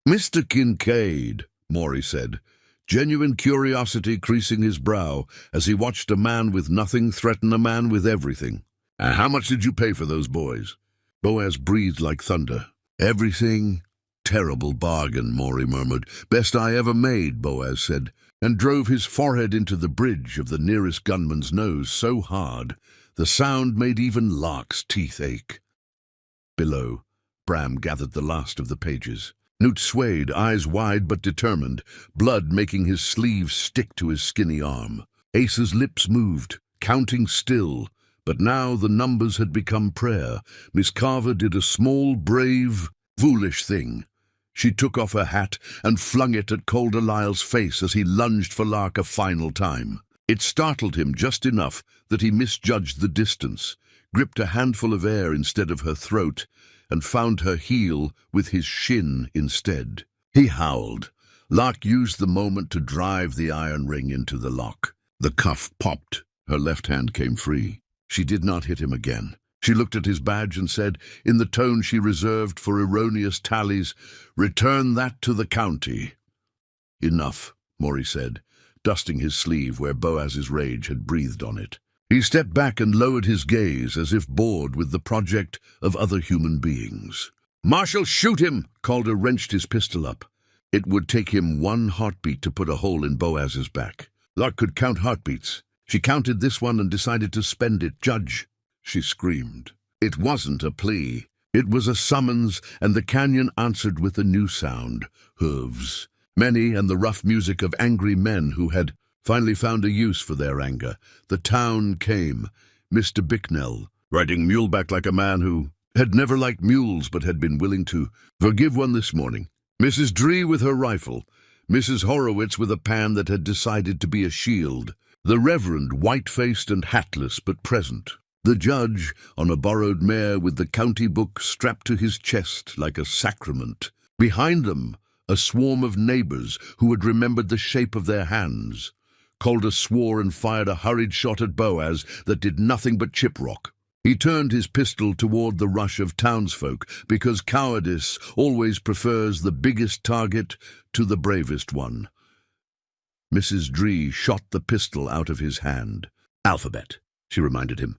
Mr. Kincaid, Maury said, genuine curiosity creasing his brow as he watched a man with nothing threaten a man with everything. How much did you pay for those boys? Boaz breathed like thunder. Everything? Terrible bargain, Maury murmured. Best I ever made, Boaz said, and drove his forehead into the bridge of the nearest gunman's nose so hard the sound made even Lark's teeth ache. Below, Bram gathered the last of the pages. Newt swayed, eyes wide but determined, blood making his sleeve stick to his skinny arm. Asa's lips moved, counting still, but now the numbers had become prayer. Miss Carver did a small, brave, foolish thing. She took off her hat and flung it at Calder Lyle's face as he lunged for Lark a final time. It startled him just enough that he misjudged the distance, gripped a handful of air instead of her throat, and found her heel with his shin instead. He howled. Lark used the moment to drive the iron ring into the lock. The cuff popped. Her left hand came free. She did not hit him again. She looked at his badge and said, in the tone she reserved for erroneous tallies, "Return that to the county." Enough, Maury said, dusting his sleeve where Boaz's rage had breathed on it. He stepped back and lowered his gaze as if bored with the project of other human beings. "Marshal, shoot him!" Calder wrenched his pistol up. It would take him one heartbeat to put a hole in Boaz's back. Lark could count heartbeats. She counted this one and decided to spend it. "Judge!" she screamed. It wasn't a plea. It was a summons, and the canyon answered with a new sound. Hooves. Many and the rough music of angry men who had finally found a use for their anger. The town came. Mr. Bicknell, riding muleback like a man who had never liked mules but had been willing to forgive one this morning. Mrs. Dree with her rifle, Mrs. Horowitz with a pan that had decided to be a shield, the Reverend white-faced and hatless but present, the judge on a borrowed mare with the county book strapped to his chest like a sacrament. Behind them, a swarm of neighbors who had remembered the shape of their hands. Calder swore and fired a hurried shot at Boaz that did nothing but chip rock. He turned his pistol toward the rush of townsfolk because cowardice always prefers the biggest target to the bravest one. Mrs. Dree shot the pistol out of his hand. "Alphabet," she reminded him.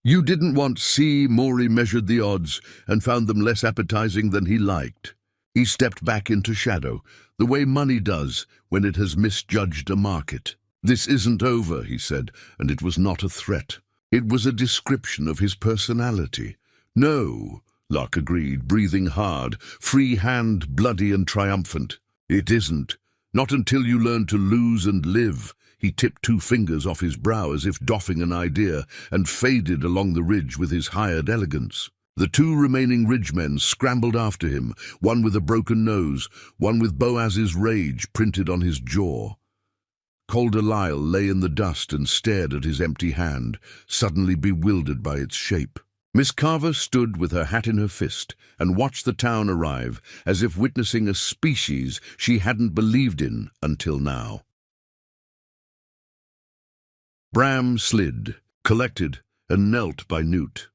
"You didn't want C." Maury measured the odds and found them less appetizing than he liked. He stepped back into shadow, the way money does when it has misjudged a market. "This isn't over," he said, and it was not a threat. It was a description of his personality. "No," Locke agreed, breathing hard, free hand bloody and triumphant. "It isn't. Not until you learn to lose and live." He tipped 2 fingers off his brow as if doffing an idea, and faded along the ridge with his hired elegance. The 2 remaining ridgemen scrambled after him, one with a broken nose, one with Boaz's rage printed on his jaw. Calder Lyle lay in the dust and stared at his empty hand, suddenly bewildered by its shape. Miss Carver stood with her hat in her fist and watched the town arrive, as if witnessing a species she hadn't believed in until now. Bram slid, collected, and knelt by Newt.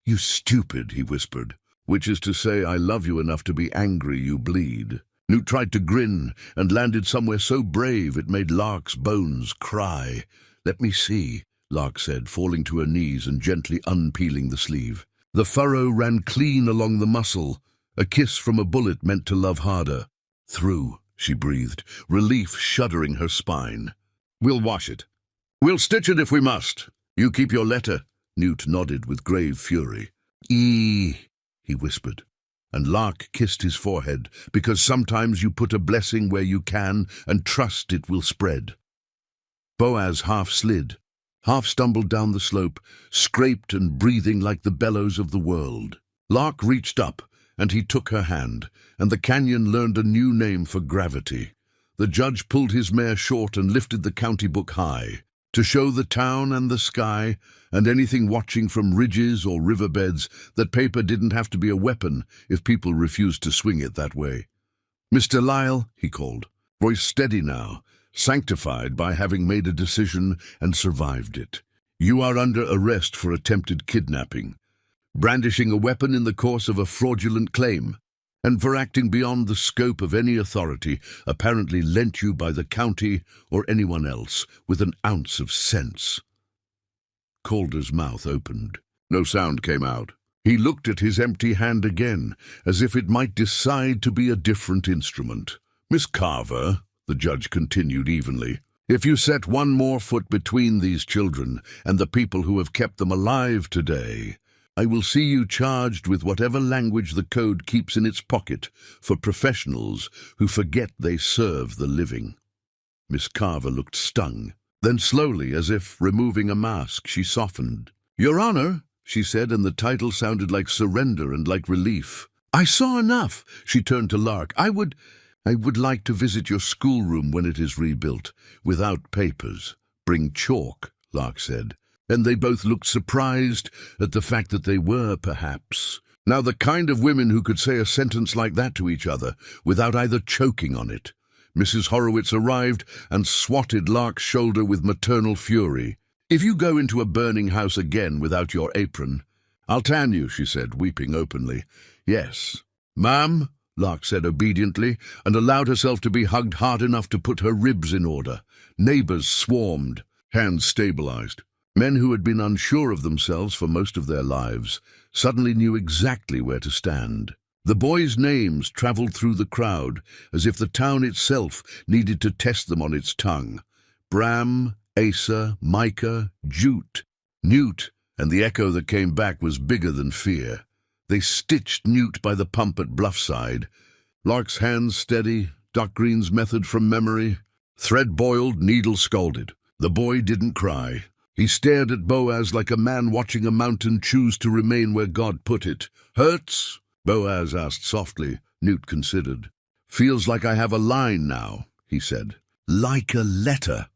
"You stupid," he whispered, "which is to say I love you enough to be angry you bleed." Newt tried to grin and landed somewhere so brave it made Lark's bones cry. "Let me see," Lark said, falling to her knees and gently unpeeling the sleeve. The furrow ran clean along the muscle, a kiss from a bullet meant to love harder. "Through," she breathed, relief shuddering her spine. "We'll wash it. We'll stitch it if we must. You keep your letter." Newt nodded with grave fury. "He whispered, and Lark kissed his forehead, because sometimes you put a blessing where you can and trust it will spread. Boaz half slid, half stumbled down the slope, scraped and breathing like the bellows of the world. Lark reached up, and he took her hand, and the canyon learned a new name for gravity. The judge pulled his mare short and lifted the county book high, to show the town and the sky, and anything watching from ridges or riverbeds, that paper didn't have to be a weapon if people refused to swing it that way. "Mr. Lyle," he called, voice steady now, sanctified by having made a decision and survived it. "You are under arrest for attempted kidnapping, brandishing a weapon in the course of a fraudulent claim, and for acting beyond the scope of any authority apparently lent you by the county or anyone else with an ounce of sense." Calder's mouth opened. No sound came out. He looked at his empty hand again, as if it might decide to be a different instrument. "Miss Carver," the judge continued evenly, "if you set one more foot between these children and the people who have kept them alive today, I will see you charged with whatever language the code keeps in its pocket for professionals who forget they serve the living." Miss Carver looked stung. Then slowly, as if removing a mask, she softened. "Your Honor," she said, and the title sounded like surrender and like relief. "I saw enough." She turned to Lark. I would like to visit your schoolroom when it is rebuilt, without papers. Bring chalk," Lark said. And they both looked surprised at the fact that they were, perhaps. Now the kind of women who could say a sentence like that to each other without either choking on it. Mrs. Horowitz arrived and swatted Lark's shoulder with maternal fury. "If you go into a burning house again without your apron, I'll tan you," she said, weeping openly. "Yes." "Ma'am," Lark said obediently, and allowed herself to be hugged hard enough to put her ribs in order. Neighbors swarmed. Hands stabilized. Men who had been unsure of themselves for most of their lives suddenly knew exactly where to stand. The boys' names traveled through the crowd as if the town itself needed to test them on its tongue. Bram, Asa, Micah, Jute, Newt, and the echo that came back was bigger than fear. They stitched Newt by the pump at Bluffside. Lark's hands steady, Doc Green's method from memory. Thread boiled, needle scalded. The boy didn't cry. He stared at Boaz like a man watching a mountain choose to remain where God put it. "Hurts?" Boaz asked softly. Newt considered. "Feels like I have a line now," he said. "Like a letter."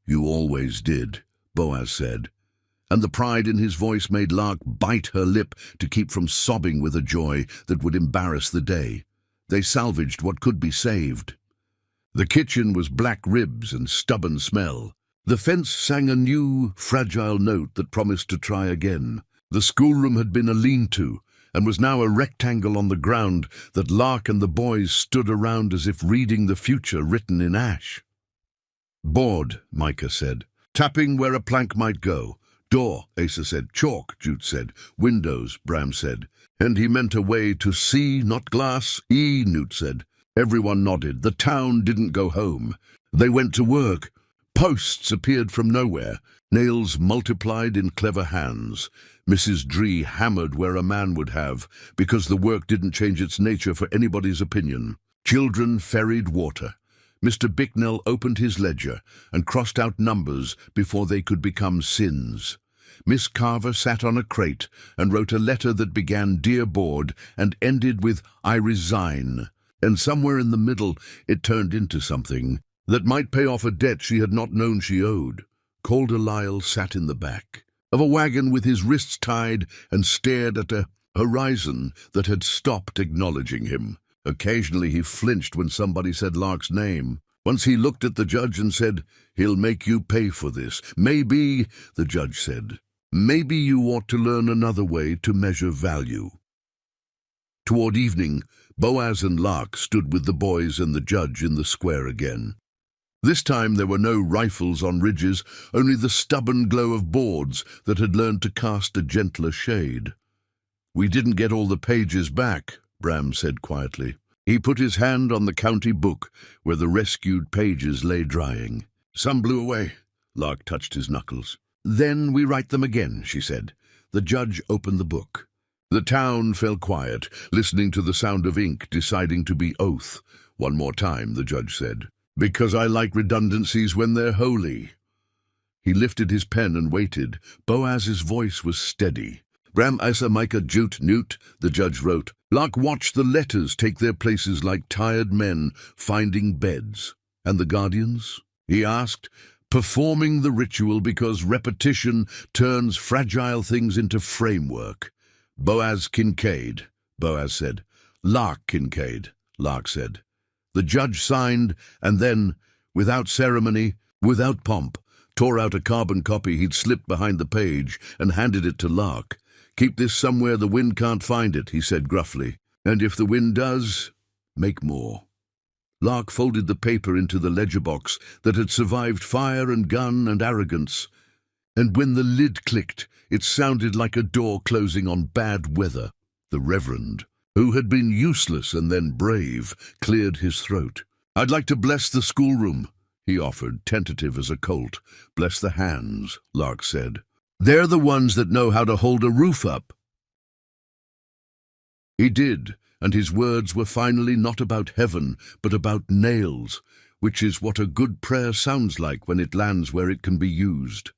"You always did," Boaz said, and the pride in his voice made Lark bite her lip to keep from sobbing with a joy that would embarrass the day. They salvaged what could be saved. The kitchen was black ribs and stubborn smell. The fence sang a new, fragile note that promised to try again. The schoolroom had been a lean-to, and was now a rectangle on the ground that Lark and the boys stood around as if reading the future written in ash. "Board," Micah said. "Tapping where a plank might go." "Door," Asa said. "Chalk," Jute said. "Windows," Bram said. "And he meant a way to see, not glass." "E," Newt said. Everyone nodded. The town didn't go home. They went to work. Posts appeared from nowhere. Nails multiplied in clever hands. Mrs. Dree hammered where a man would have, because the work didn't change its nature for anybody's opinion. Children ferried water. Mr. Bicknell opened his ledger and crossed out numbers before they could become sins. Miss Carver sat on a crate and wrote a letter that began "Dear Board" and ended with "I resign." And somewhere in the middle it turned into something that might pay off a debt she had not known she owed. Calder Lyle sat in the back of a wagon with his wrists tied and stared at a horizon that had stopped acknowledging him. Occasionally he flinched when somebody said Lark's name. Once he looked at the judge and said, "He'll make you pay for this." "Maybe," the judge said, "maybe you ought to learn another way to measure value." Toward evening, Boaz and Lark stood with the boys and the judge in the square again. This time there were no rifles on ridges, only the stubborn glow of boards that had learned to cast a gentler shade. "We didn't get all the pages back," Bram said quietly. He put his hand on the county book where the rescued pages lay drying. "Some blew away." Lark touched his knuckles. "Then we write them again," she said. The judge opened the book. The town fell quiet, listening to the sound of ink deciding to be oath. "One more time," the judge said. "Because I like redundancies when they're holy." He lifted his pen and waited. Boaz's voice was steady. "Bram, Asa, Micah, Jute, Newt," the judge wrote. "Lark watched the letters take their places like tired men finding beds." "And the guardians?" he asked. "Performing the ritual because repetition turns fragile things into framework." "Boaz Kincaid," Boaz said. "Lark Kincaid," Lark said. The judge signed, and then, without ceremony, without pomp, tore out a carbon copy he'd slipped behind the page and handed it to Lark. "Keep this somewhere the wind can't find it," he said gruffly. "And if the wind does, make more." Lark folded the paper into the ledger box that had survived fire and gun and arrogance, and when the lid clicked, it sounded like a door closing on bad weather. The Reverend, who had been useless and then brave, cleared his throat. "I'd like to bless the schoolroom," he offered, tentative as a colt. "Bless the hands," Lark said. "They're the ones that know how to hold a roof up." He did, and his words were finally not about heaven, but about nails, which is what a good prayer sounds like when it lands where it can be used.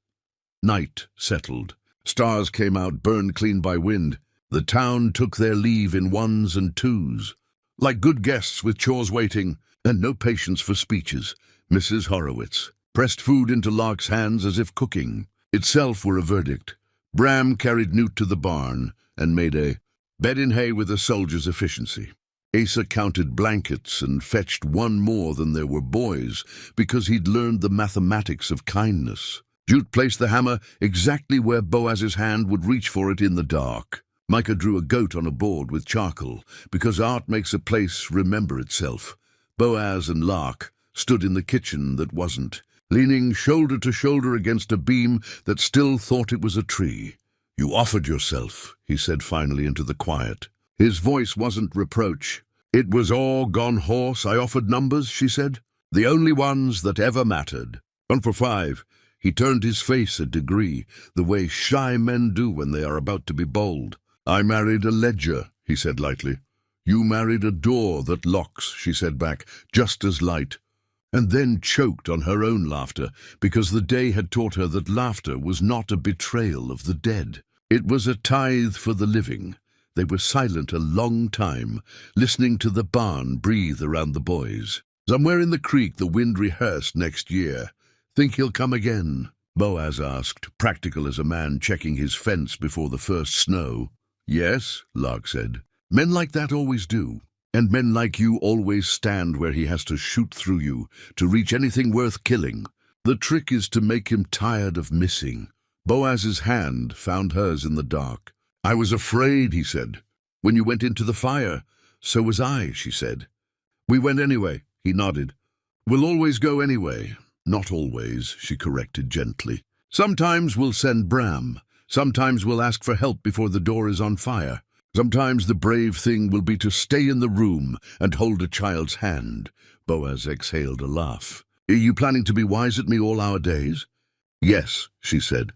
Night settled. Stars came out, burned clean by wind. The town took their leave in ones and twos, like good guests with chores waiting, and no patience for speeches. Mrs. Horowitz pressed food into Lark's hands as if cooking itself were a verdict. Bram carried Newt to the barn and made a bed in hay with a soldier's efficiency. Asa counted blankets and fetched one more than there were boys because he'd learned the mathematics of kindness. Jute placed the hammer exactly where Boaz's hand would reach for it in the dark. Micah drew a goat on a board with charcoal, because art makes a place remember itself. Boaz and Lark stood in the kitchen that wasn't, leaning shoulder to shoulder against a beam that still thought it was a tree. "You offered yourself," he said finally into the quiet. His voice wasn't reproach. "It was all gone horse. I offered numbers," she said. "The only ones that ever mattered. 1 for 5. He turned his face a degree, the way shy men do when they are about to be bold. "I married a ledger," he said lightly. "You married a door that locks," she said back, just as light. and then choked on her own laughter, because the day had taught her that laughter was not a betrayal of the dead. It was a tithe for the living. They were silent a long time, listening to the barn breathe around the boys. "Somewhere in the creek the wind rehearsed next year. Think he'll come again?" Boaz asked, practical as a man checking his fence before the first snow. "Yes," Lark said. "Men like that always do. And men like you always stand where he has to shoot through you to reach anything worth killing. The trick is to make him tired of missing." Boaz's hand found hers in the dark. "I was afraid," he said. "When you went into the fire." "So was I," she said. "We went anyway," he nodded. "We'll always go anyway." "Not always," she corrected gently. "Sometimes we'll send Bram. Sometimes we'll ask for help before the door is on fire. Sometimes the brave thing will be to stay in the room and hold a child's hand." Boaz exhaled a laugh. "Are you planning to be wise at me all our days?" "Yes," she said.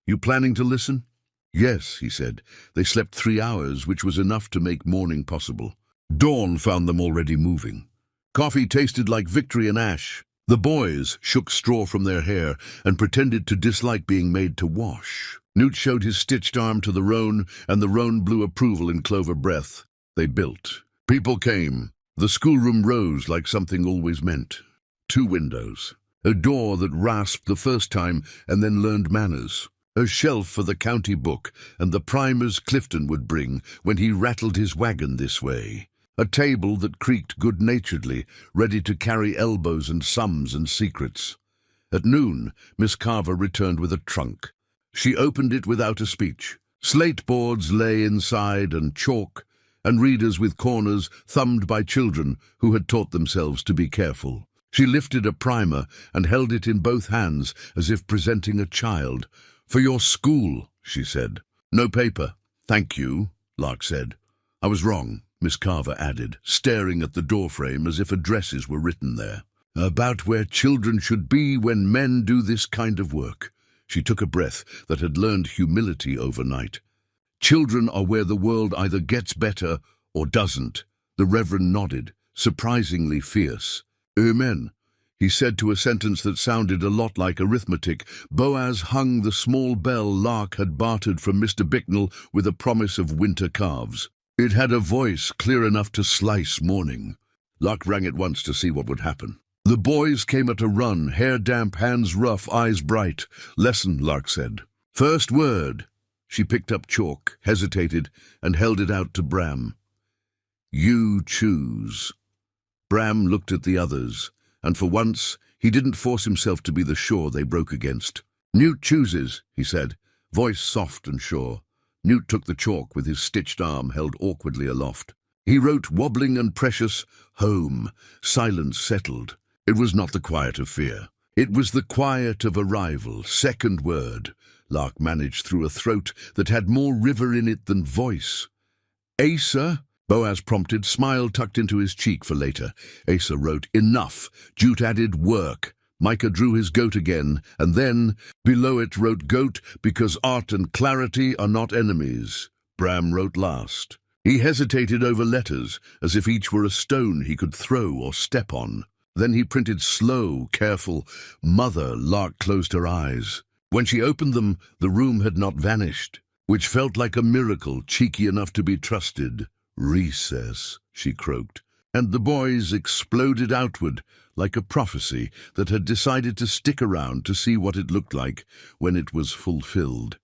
"You planning to listen?" "Yes," he said. They slept 3 hours, which was enough to make morning possible. Dawn found them already moving. Coffee tasted like victory and ash. The boys shook straw from their hair and pretended to dislike being made to wash. Newt showed his stitched arm to the roan, and the roan blew approval in clover breath. They built. People came. The schoolroom rose like something always meant. 2 windows. A door that rasped the first time and then learned manners. A shelf for the county book and the primers Clifton would bring when he rattled his wagon this way. A table that creaked good-naturedly, ready to carry elbows and sums and secrets. At noon, Miss Carver returned with a trunk. She opened it without a speech. Slate boards lay inside and chalk, and readers with corners thumbed by children who had taught themselves to be careful. She lifted a primer and held it in both hands as if presenting a child. "For your school," she said. "No paper." "Thank you," Lark said. "I was wrong," Miss Carver added, staring at the doorframe as if addresses were written there. "About where children should be when men do this kind of work." She took a breath that had learned humility overnight. "Children are where the world either gets better or doesn't." The Reverend nodded, surprisingly fierce. "Amen," he said to a sentence that sounded a lot like arithmetic. Boaz hung the small bell Lark had bartered from Mr. Bicknell with a promise of winter calves. It had a voice clear enough to slice morning. Lark rang it once to see what would happen. The boys came at a run, hair damp, hands rough, eyes bright. "Lesson," Lark said. "First word." She picked up chalk, hesitated, and held it out to Bram. "You choose." Bram looked at the others, and for once he didn't force himself to be the shore they broke against. "Newt chooses," he said, voice soft and sure. Newt took the chalk with his stitched arm held awkwardly aloft. He wrote, wobbling and precious, "Home." Silence settled. It was not the quiet of fear. It was the quiet of arrival. Second word. Lark managed through a throat that had more river in it than voice. "Asa," Boaz prompted, smile tucked into his cheek for later. Asa wrote, "Enough." Jute added, "Work." Micah drew his goat again, and then, below it, wrote goat because art and clarity are not enemies. Bram wrote last. He hesitated over letters, as if each were a stone he could throw or step on. Then he printed slow, careful, "Mother." Lark closed her eyes. When she opened them, the room had not vanished, which felt like a miracle, cheeky enough to be trusted. "Recess," she croaked, and the boys exploded outward, like a prophecy that had decided to stick around to see what it looked like when it was fulfilled.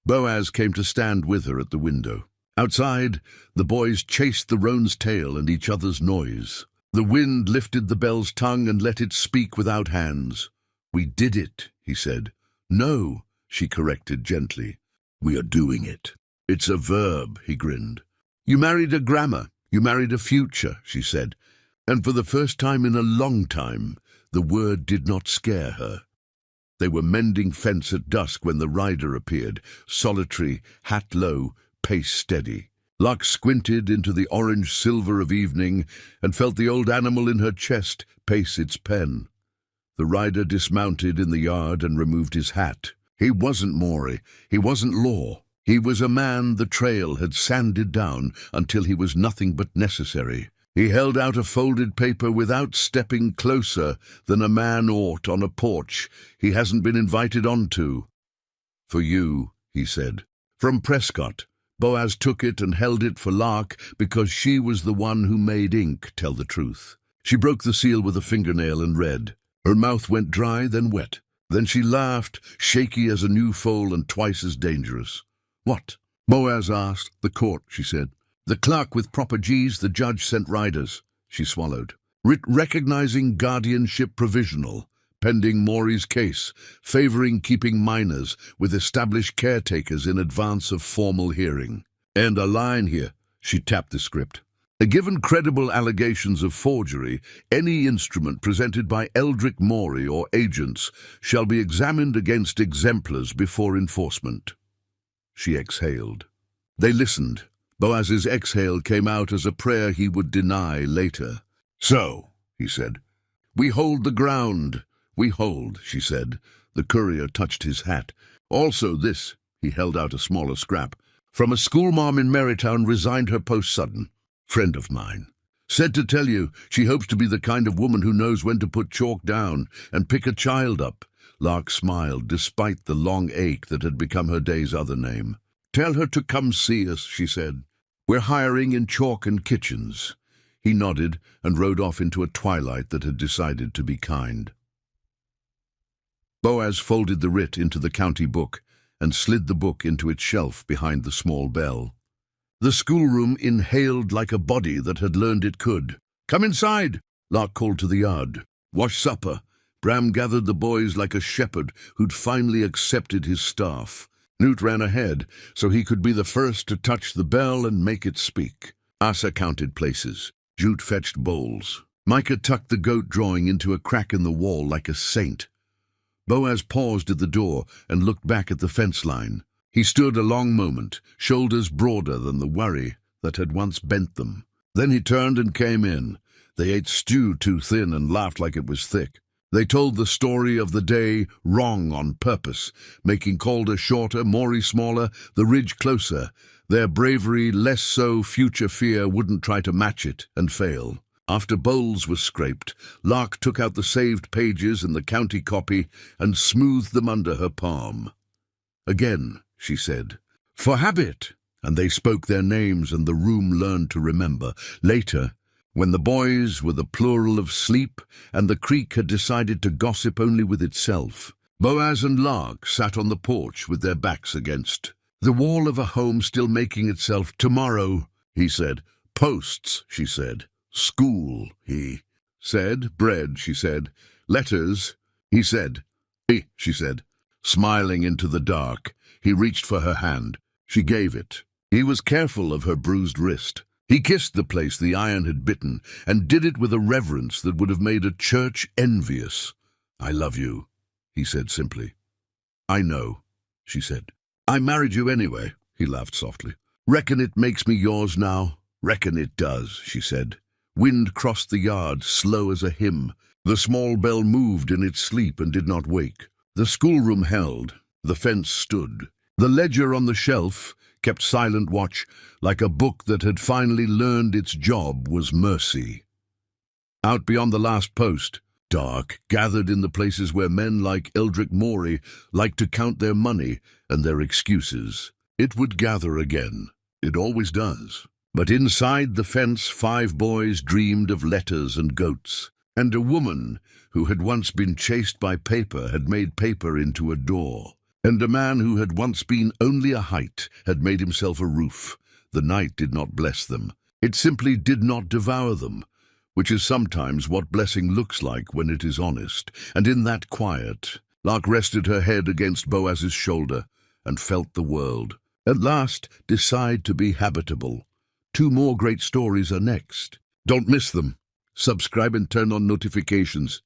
Boaz came to stand with her at the window. Outside, the boys chased the roan's tail and each other's noise. The wind lifted the bell's tongue and let it speak without hands. "We did it," he said. "No," she corrected gently. "We are doing it." "It's a verb," he grinned. "You married a grammar. You married a future," she said. And for the first time in a long time, the word did not scare her. They were mending fence at dusk when the rider appeared, solitary, hat low, pace steady. Lark squinted into the orange silver of evening and felt the old animal in her chest pace its pen. The rider dismounted in the yard and removed his hat. He wasn't Maury, he wasn't Law. He was a man the trail had sanded down until he was nothing but necessary. He held out a folded paper without stepping closer than a man ought on a porch he hasn't been invited onto. "For you," he said. "From Prescott." Boaz took it and held it for Lark because she was the one who made ink tell the truth. She broke the seal with a fingernail and read. Her mouth went dry, then wet. Then she laughed, shaky as a new foal and twice as dangerous. "What?" Boaz asked. "The court," she said. "The clerk with proper G's, the judge sent riders." She swallowed. "Writ recognizing guardianship provisional, pending Maury's case, favoring keeping minors with established caretakers in advance of formal hearing. And a line here." She tapped the script. "Given credible allegations of forgery, any instrument presented by Eldrick Maury or agents shall be examined against exemplars before enforcement." She exhaled. They listened. Boaz's exhale came out as a prayer he would deny later. "So," he said. "We hold the ground." "We hold," she said. The courier touched his hat. "Also this," he held out a smaller scrap. "From a schoolmarm in Marytown, resigned her post sudden. Friend of mine. Said to tell you she hopes to be the kind of woman who knows when to put chalk down and pick a child up." Lark smiled, despite the long ache that had become her day's other name. "Tell her to come see us," she said. "We're hiring in chalk and kitchens." He nodded and rode off into a twilight that had decided to be kind. Boaz folded the writ into the county book and slid the book into its shelf behind the small bell. The schoolroom inhaled like a body that had learned it could. "Come inside," Lark called to the yard. "Wash supper." Bram gathered the boys like a shepherd who'd finally accepted his staff. Newt ran ahead so he could be the first to touch the bell and make it speak. Asa counted places. Jute fetched bowls. Micah tucked the goat drawing into a crack in the wall like a saint. Boaz paused at the door and looked back at the fence line. He stood a long moment, shoulders broader than the worry that had once bent them. Then he turned and came in. They ate stew too thin and laughed like it was thick. They told the story of the day wrong on purpose, making Calder shorter, Maury smaller, the ridge closer. Their bravery less so future fear wouldn't try to match it and fail. After bowls were scraped, Lark took out the saved pages and the county copy and smoothed them under her palm. "Again," she said. "For habit." And they spoke their names and the room learned to remember. Later, when the boys were the plural of sleep and the creek had decided to gossip only with itself, Boaz and Lark sat on the porch with their backs against the wall of a home still making itself. "Tomorrow," he said. "Posts," she said. "School," he said. "Bread," she said. "Letters," he said. She said. Smiling into the dark, he reached for her hand. She gave it. He was careful of her bruised wrist. He kissed the place the iron had bitten, and did it with a reverence that would have made a church envious. "I love you," he said simply. "I know," she said. "I married you anyway," he laughed softly. "Reckon it makes me yours now?" "Reckon it does," she said. Wind crossed the yard, slow as a hymn. The small bell moved in its sleep and did not wake. The schoolroom held. The fence stood. The ledger on the shelf kept silent watch, like a book that had finally learned its job was mercy. Out beyond the last post, dark, gathered in the places where men like Eldrick Maury liked to count their money and their excuses. It would gather again. It always does. But inside the fence 5 boys dreamed of letters and goats, and a woman who had once been chased by paper had made paper into a door, and a man who had once been only a height had made himself a roof. The night did not bless them. It simply did not devour them, which is sometimes what blessing looks like when it is honest. And in that quiet, Lark rested her head against Boaz's shoulder and felt the world, at last, decide to be habitable. 2 more great stories are next. Don't miss them. Subscribe and turn on notifications.